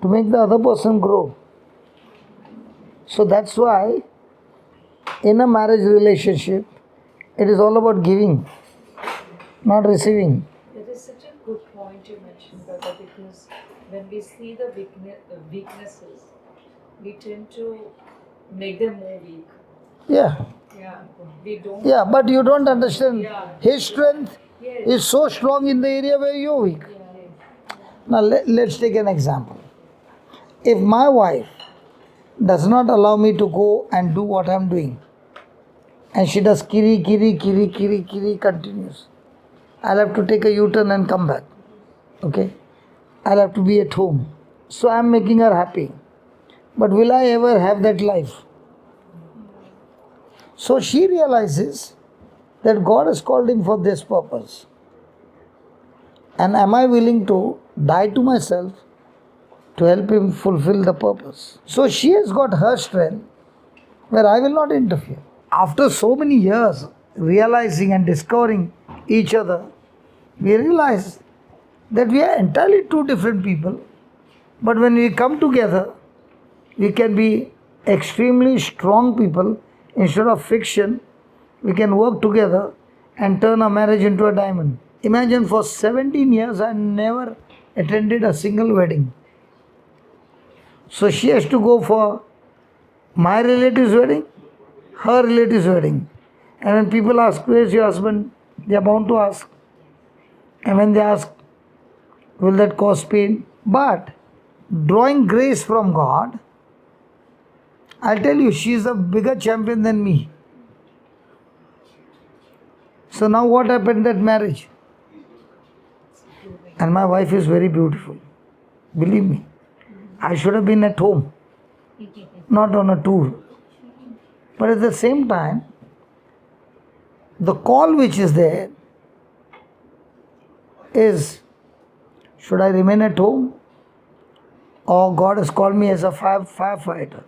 to make the other person grow. So that's why in a marriage relationship, it is all about giving, not receiving. That is such a good point you mentioned, brother, because when we see the weaknesses, we tend to make them more weak. Yeah. Yeah, we don't. Yeah, but you don't understand. Yeah. His strength Yes. is so strong in the area where you're weak. Now let's take an example. If my wife does not allow me to go and do what I'm doing, and she does kiri continues, I'll have to take a U-turn and come back. Okay? I'll have to be at home. So I'm making her happy. But will I ever have that life? So she realizes that God has called him for this purpose. And am I willing to die to myself to help him fulfill the purpose? So she has got her strength where I will not interfere. After so many years realizing and discovering each other, we realize that we are entirely two different people. But when we come together, we can be extremely strong people. Instead of friction, we can work together and turn our marriage into a diamond. Imagine, for 17 years I never attended a single wedding. So she has to go for my relative's wedding, her relative's wedding. And when people ask, where's your husband? They are bound to ask. And when they ask, will that cause pain? But drawing grace from God, I'll tell you, she is a bigger champion than me. So now what happened at marriage? And my wife is very beautiful. Believe me. I should have been at home, not on a tour. But at the same time, the call which is there is, should I remain at home? Or God has called me as a firefighter.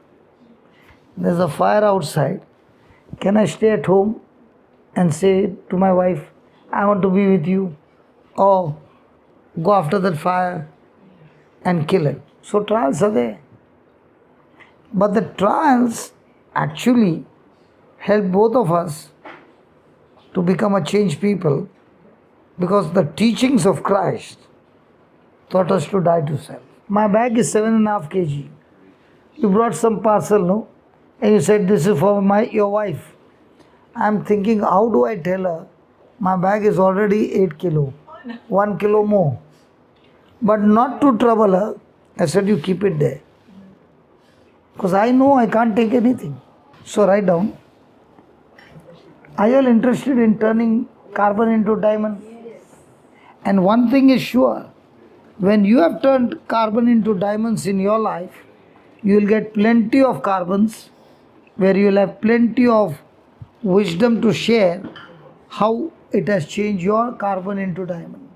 There's a fire outside. Can I stay at home and say to my wife, I want to be with you? Or go after that fire and kill it? So trials are there. But the trials actually help both of us to become a changed people, because the teachings of Christ taught us to die to self. My bag is 7.5 kg. You brought some parcel, no? And you said this is for your wife. I'm thinking, how do I tell her my bag is already 8 kilo, 1 kilo more? But not to trouble her, I said, you keep it there. Because I know I can't take anything. So write down. Are you all interested in turning carbon into diamond? And one thing is sure, when you have turned carbon into diamonds in your life, you will get plenty of carbons where you will have plenty of wisdom to share how it has changed your carbon into diamond.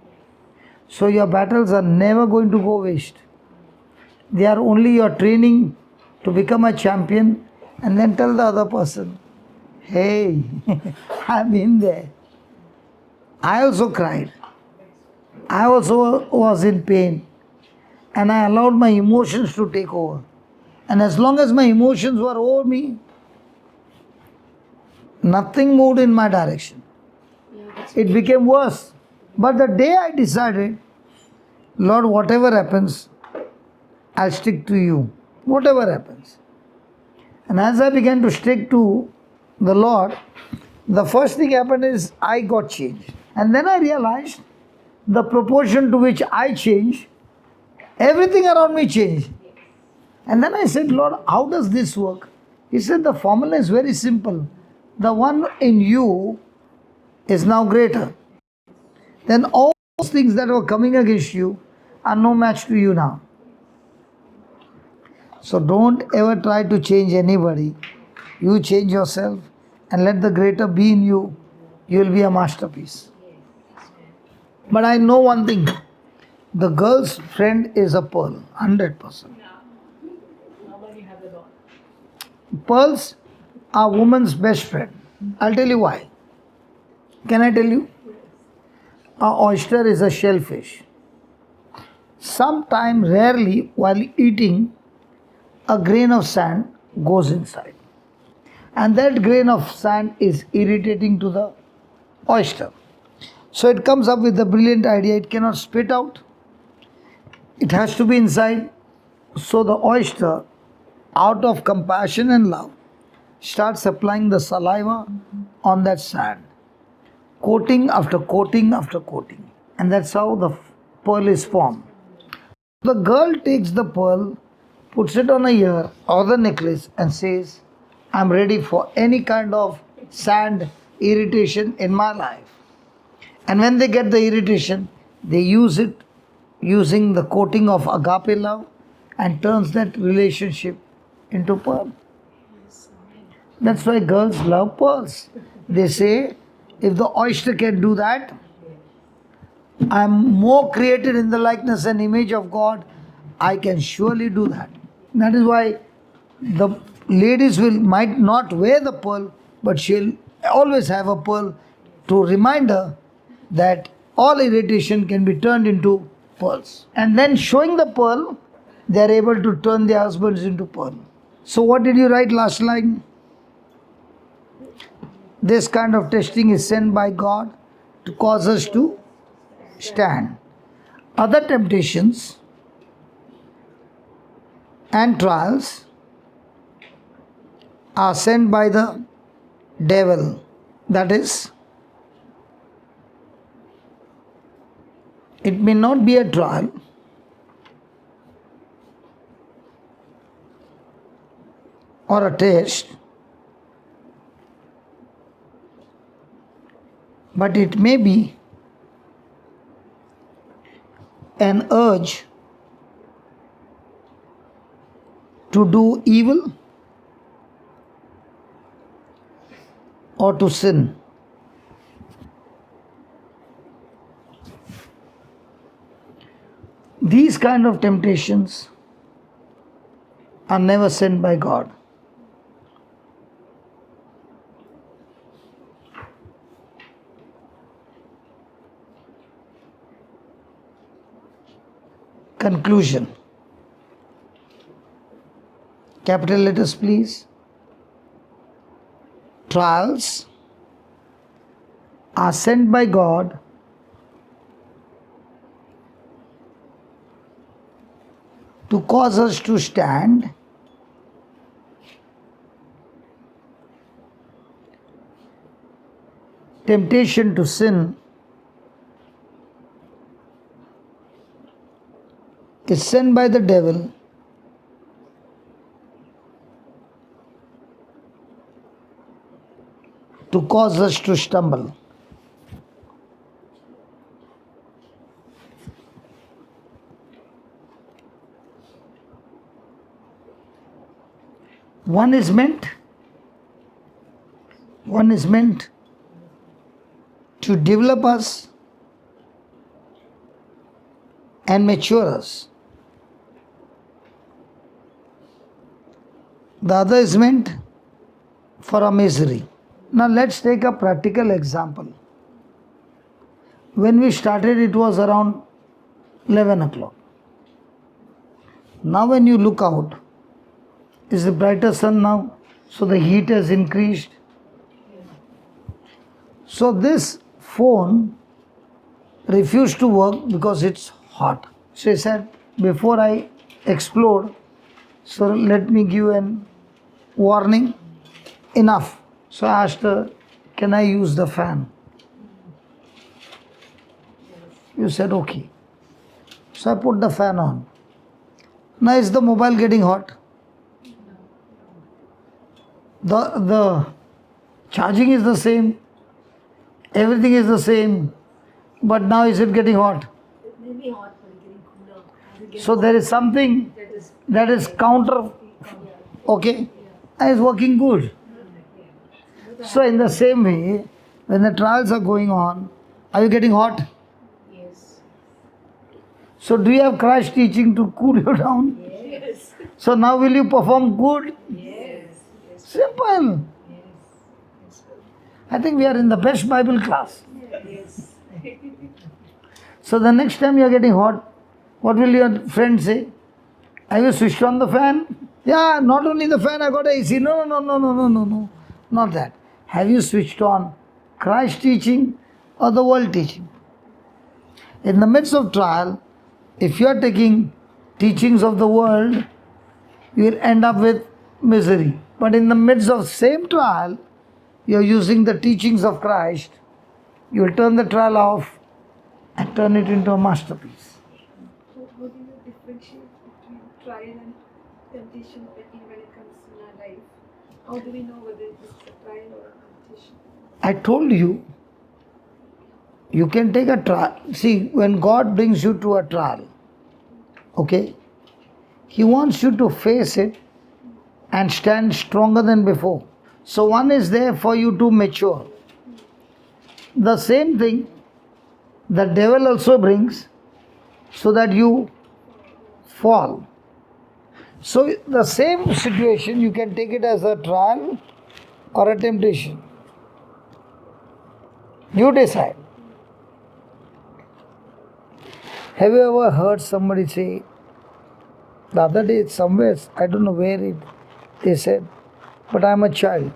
So your battles are never going to go waste. They are only your training to become a champion, and then tell the other person, hey, I've been there. I also cried. I also was in pain. And I allowed my emotions to take over. And as long as my emotions were over me, nothing moved in my direction. It became worse. But the day I decided, Lord, whatever happens, I'll stick to you, whatever happens. And as I began to stick to the Lord, the first thing happened is I got changed. And then I realized the proportion to which I changed, everything around me changed. And then I said, Lord, how does this work? He said, the formula is very simple. The one in you is now greater. Then all those things that were coming against you are no match to you now. So don't ever try to change anybody. You change yourself and let the greater be in you. You will be a masterpiece. But I know one thing. The girl's friend is a pearl, 100%. Nobody has it all. Pearls are woman's best friend. I'll tell you why. Can I tell you? An oyster is a shellfish. Sometime, rarely, while eating, a grain of sand goes inside. And that grain of sand is irritating to the oyster. So it comes up with a brilliant idea. It cannot spit out. It has to be inside. So the oyster, out of compassion and love, starts applying the saliva on that sand, coating after coating after coating. And that's how the pearl is formed. The girl takes the pearl, puts it on a ear or the necklace and says, I'm ready for any kind of sand irritation in my life. And when they get the irritation, they use it using the coating of agape love and turns that relationship into pearl. That's why girls love pearls. They say, if the oyster can do that, I'm more created in the likeness and image of God, I can surely do that. That is why the ladies might not wear the pearl, but she'll always have a pearl to remind her that all irritation can be turned into pearls. And then showing the pearl, they are able to turn their husbands into pearl. So what did you write last line? This kind of testing is sent by God to cause us to stand. Other temptations and trials are sent by the devil. That is, it may not be a trial, or a test, but it may be an urge to do evil or to sin. These kind of temptations are never sent by God. Conclusion. Capital letters, please. Trials are sent by God to cause us to stand. Temptation to sin is sent by the devil to cause us to stumble. One is meant to develop us and mature us. The other is meant for our misery. Now let's take a practical example. When we started, it was around 11 o'clock. Now when you look out, it's a brighter sun now, so the heat has increased. So this phone refused to work because it's hot. So he said, before I explode. So let me give an warning. Enough. So I asked her, can I use the fan? You said okay. So I put the fan on. Now is the mobile getting hot? The charging is the same. Everything is the same. But now is it getting hot? It may be hot, but it's getting cooler. As it gets So there is something that is counter. Okay? And it's working good. So in the same way, when the trials are going on, are you getting hot? Yes. So do you have Christ teaching to cool you down? yes. So now will you perform good? Yes. Simple. I think we are in the best Bible class. Yes. So the next time you are getting hot, what will your friend say? Have you switched on the fan? Yeah, not only the fan, I got a AC. No. Not that. Have you switched on Christ teaching or the world teaching? In the midst of trial, if you are taking teachings of the world, you will end up with misery. But in the midst of same trial, you are using the teachings of Christ, you will turn the trial off and turn it into a masterpiece. How do you differentiate between trial and temptation when it comes in our life? How do we know whether it's a trial or a temptation? I told you, you can take a trial. See, when God brings you to a trial, okay, He wants you to face it and stand stronger than before. So one is there for you to mature. The same thing the devil also brings so that you fall. So the same situation, you can take it as a trial or a temptation. You decide. Have you ever heard somebody say, the other day somewhere, I don't know where it, they said, but I'm a child.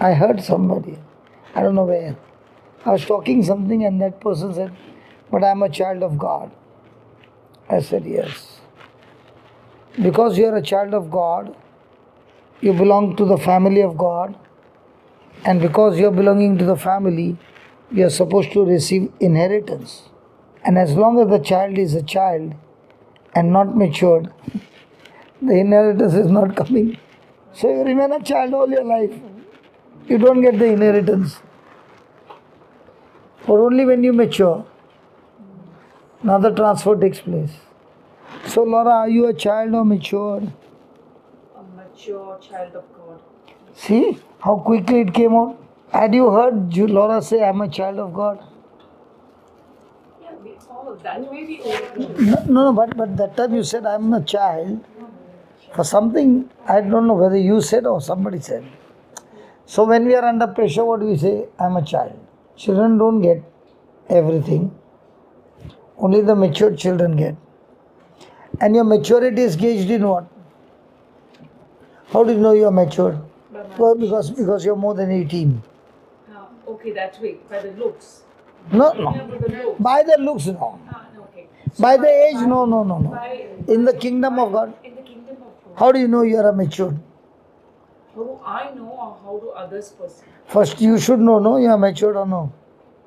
I heard somebody, I don't know where. I was talking something and that person said, but I'm a child of God. I said, yes. Because you are a child of God, you belong to the family of God, and because you are belonging to the family, you are supposed to receive inheritance. And as long as the child is a child and not matured, the inheritance is not coming. So you remain a child all your life. You don't get the inheritance. But only when you mature, now the transfer takes place. So Laura, are you a child or matured? A mature child of God. See how quickly it came out? Had you heard Laura say, I'm a child of God? Yeah, we all that way we all No, but that time you said, I'm a child. For something, I don't know whether you said or somebody said. So when we are under pressure, what do we say? I'm a child. Children don't get everything. Only the matured children get. And your maturity is gauged in what? How do you know you are matured? Well, because you're more than 18. Okay, that way, by the looks. No. Remember the looks. By the looks, no. No, okay. So By the age, no. In the kingdom of God, In the kingdom of God. how do you know you are a matured? How do I know or how do others perceive? First, you should know, no, you are matured or no.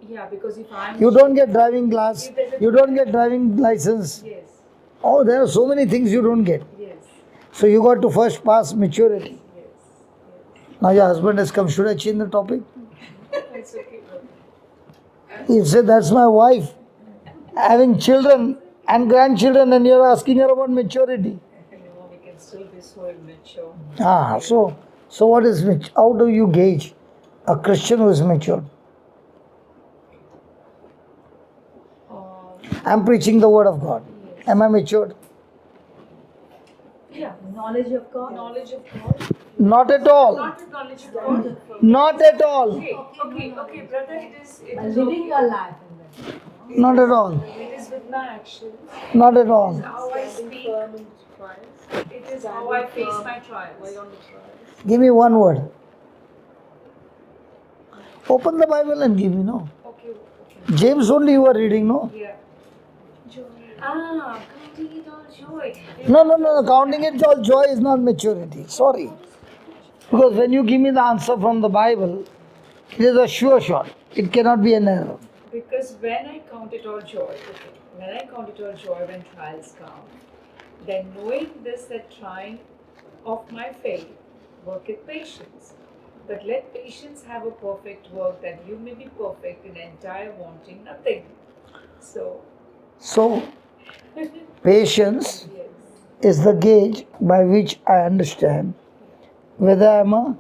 Yeah, because if I'm... You don't get driving class, you don't get driving license. Yes, Oh, there are so many things you don't get. yes, So you got to first pass maturity. yes. Now your husband has come. Should I change the topic? It's okay, brother. He said, that's my wife. Having children and grandchildren and you're asking her about maturity. No, we can still be so immature. So what is how do you gauge a Christian who is mature? I'm preaching the word of God. Am I matured? Yeah, Knowledge of God. knowledge of God. Not at all. Not with knowledge of God. Not at all. Okay, brother, it is Living your life in that. Not at all. It is with my actions. Not at all. How I speak. It is how I face my trials. Give me one word. Open the Bible and give me, no. Okay. James only you are reading, no? Yeah. joy. Counting it all joy. No. Counting it all joy is not maturity. Sorry. Because when you give me the answer from the Bible, it is a sure shot. It cannot be an error. Because when I count it all joy, okay, when I count it all joy when trials come, then knowing this that trying of my faith worketh patience. But let patience have a perfect work, that you may be perfect in entire wanting nothing. So, So, patience yes. is the gauge by which I understand whether I am a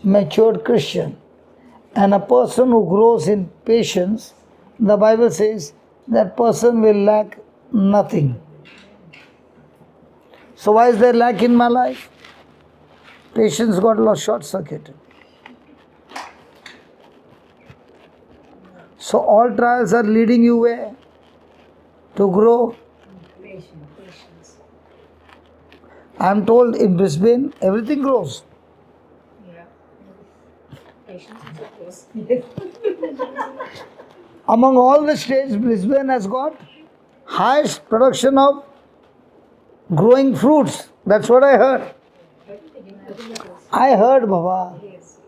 matured Christian. And a person who grows in patience, the Bible says that person will lack nothing. So, why is there lack in my life? Patience got lost short circuited. So, all trials are leading you where? To grow. Patience. I am told in Brisbane everything grows. Yeah. Patience is of course. Among all the states, Brisbane has got highest production of growing fruits. That's what I heard. I heard, Baba. Yes.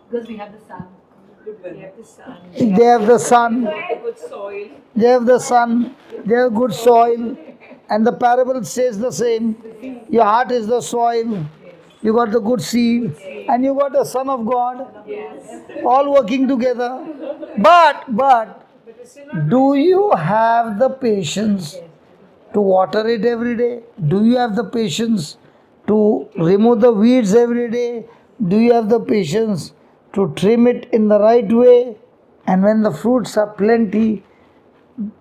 Because we have the sun. We have the sun. They have the sun, Good soil. they have the sun, they have good soil, and the parable says the same. Your heart is the soil, you got the good seed, and you got the Son of God, all working together. But, do you have the patience to water it every day? Do you have the patience to remove the weeds every day? Do you have the patience to trim it in the right way? And when the fruits are plenty,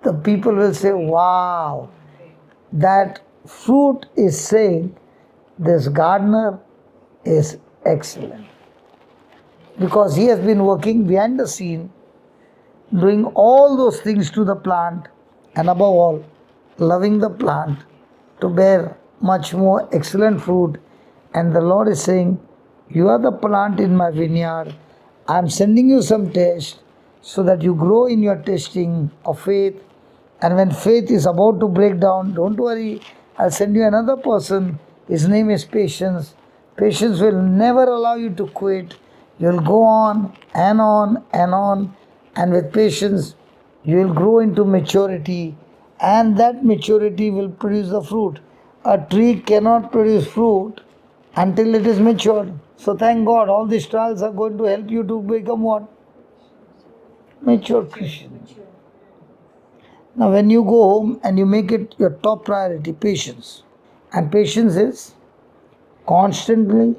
the people will say, wow, that fruit is saying this gardener is excellent. Because he has been working behind the scene, doing all those things to the plant, and above all, loving the plant to bear much more excellent fruit. And the Lord is saying, you are the plant in my vineyard. I am sending you some test so that you grow in your testing of faith. And when faith is about to break down, don't worry, I'll send you another person. His name is patience. Patience will never allow you to quit. You'll go on and on and on. And with patience, you will grow into maturity. And that maturity will produce the fruit. A tree cannot produce fruit until it is matured. So thank God, all these trials are going to help you to become what? Mature Christian. Now, when you go home and you make it your top priority, patience. And patience is constantly,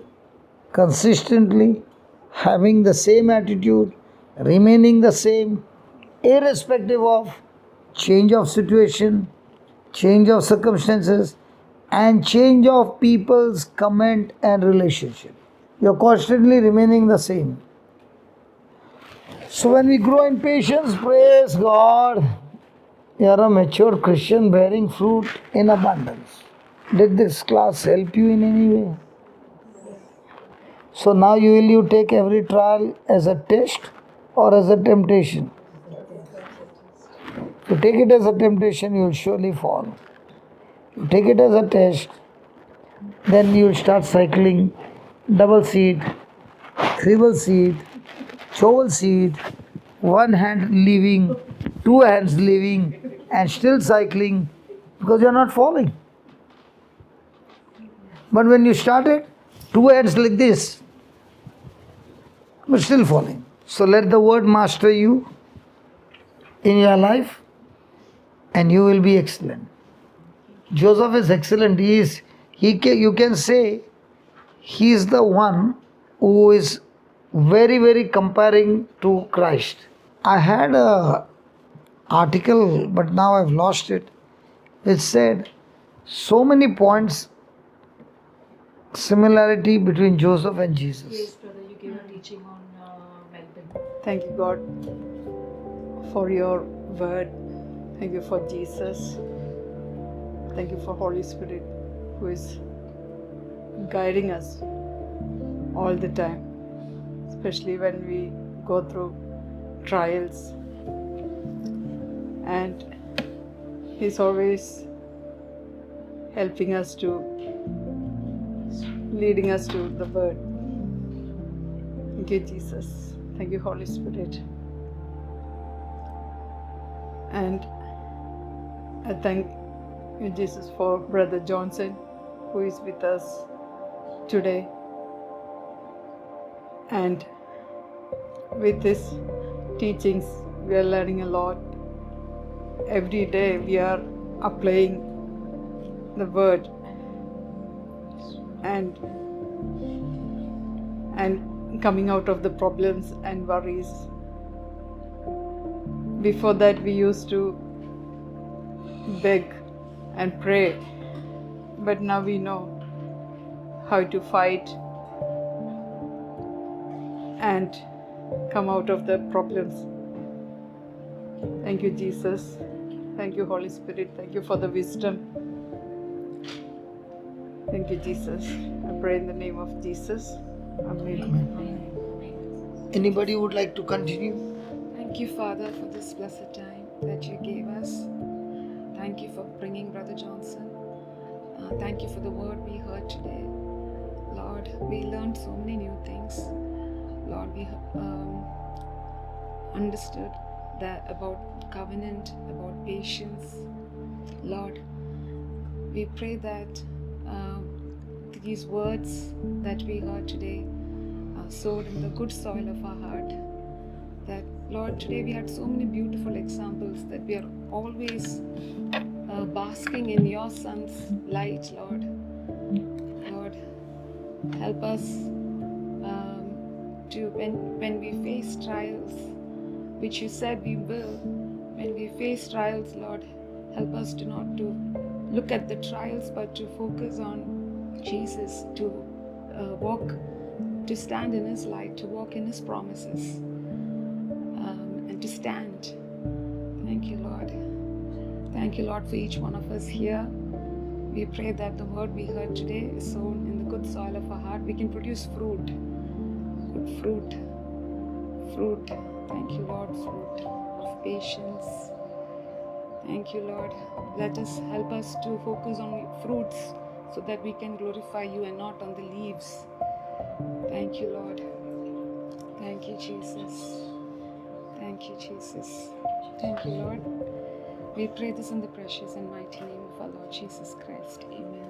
consistently having the same attitude, remaining the same, irrespective of change of situation, change of circumstances, and change of people's comment and relationship. You're constantly remaining the same. So when we grow in patience, praise God, you are a mature Christian bearing fruit in abundance. Did this class help you in any way? So now you take every trial as a test or as a temptation? If you take it as a temptation, you will surely fall. You take it as a test, then you will start cycling double seed, triple seed, choval seed, one hand leaving, two hands leaving, and still cycling because you are not falling. But when you started, two hands like this, but still falling. So let the word master you in your life, and you will be excellent. Joseph is excellent. You can say he is the one who is very, very comparing to Christ. I had a article, but now I've lost it. It said so many points similarity between Joseph and Jesus. Yes, brother, you gave a teaching on Melbourne. Thank you, God, for your word. Thank you for Jesus. Thank you for Holy Spirit, who is guiding us all the time, especially when we go through trials. And He's always helping us to, leading us to the Word. Thank you, Jesus. Thank you, Holy Spirit. And I thank you, Jesus, for Brother Johnson, who is with us today. And with his teachings, we are learning a lot. Every day we are applying the Word and coming out of the problems and worries. Before that, we used to beg and pray, but now we know how to fight and come out of the problems. Thank you, Jesus. Thank you, Holy Spirit. Thank you for the wisdom. Thank you, Jesus. I pray in the name of Jesus. Amen. Anybody would like to continue? Thank you, Father, for this blessed time that you gave us. Thank you for bringing Brother Johnson. Thank you for the word we heard today. Lord, we learned so many new things. Lord, we understood that about covenant, about patience. Lord, we pray that these words that we heard today are sowed in the good soil of our heart. That, Lord, today we had so many beautiful examples that we are always basking in your Son's light, Lord. Lord, help us to, when we face trials, which you said we will, when we face trials, Lord, help us to not to look at the trials, but to focus on Jesus, to walk, to stand in His light, to walk in His promises, and to stand. Thank you, Lord. Thank you, Lord, for each one of us here. We pray that the word we heard today is sown in the good soil of our heart. We can produce fruit, good fruit. Thank you, Lord, fruit of patience. Thank you, Lord. Let us help us to focus on fruits so that we can glorify you and not on the leaves. Thank you, Lord. Thank you, Jesus. Thank you, Jesus. Thank you, Lord. We pray this in the precious and mighty name of our Lord Jesus Christ. Amen.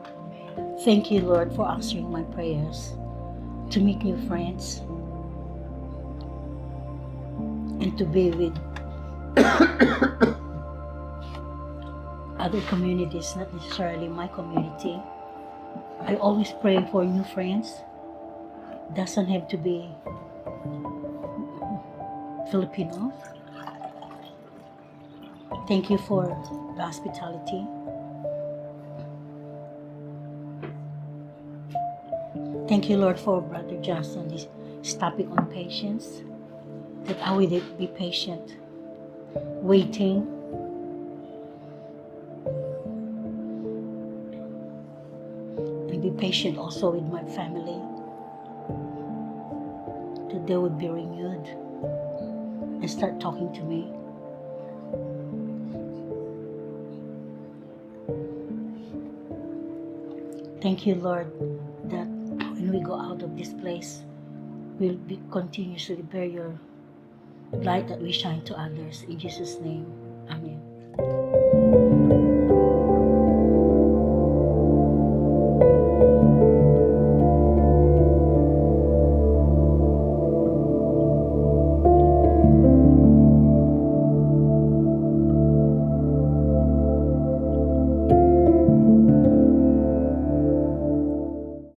Thank you, Lord, for answering my prayers, to meet new friends, and to be with other communities, not necessarily my community. I always pray for new friends. Doesn't have to be Filipino. Thank you for the hospitality. Thank you, Lord, for Brother Justin, this topic on patience, that I will be patient, waiting, and be patient also with my family, that they would be renewed and start talking to me. Thank you, Lord, that when we go out of this place, we'll be continuously bear your light that we shine to others. In Jesus' name, amen.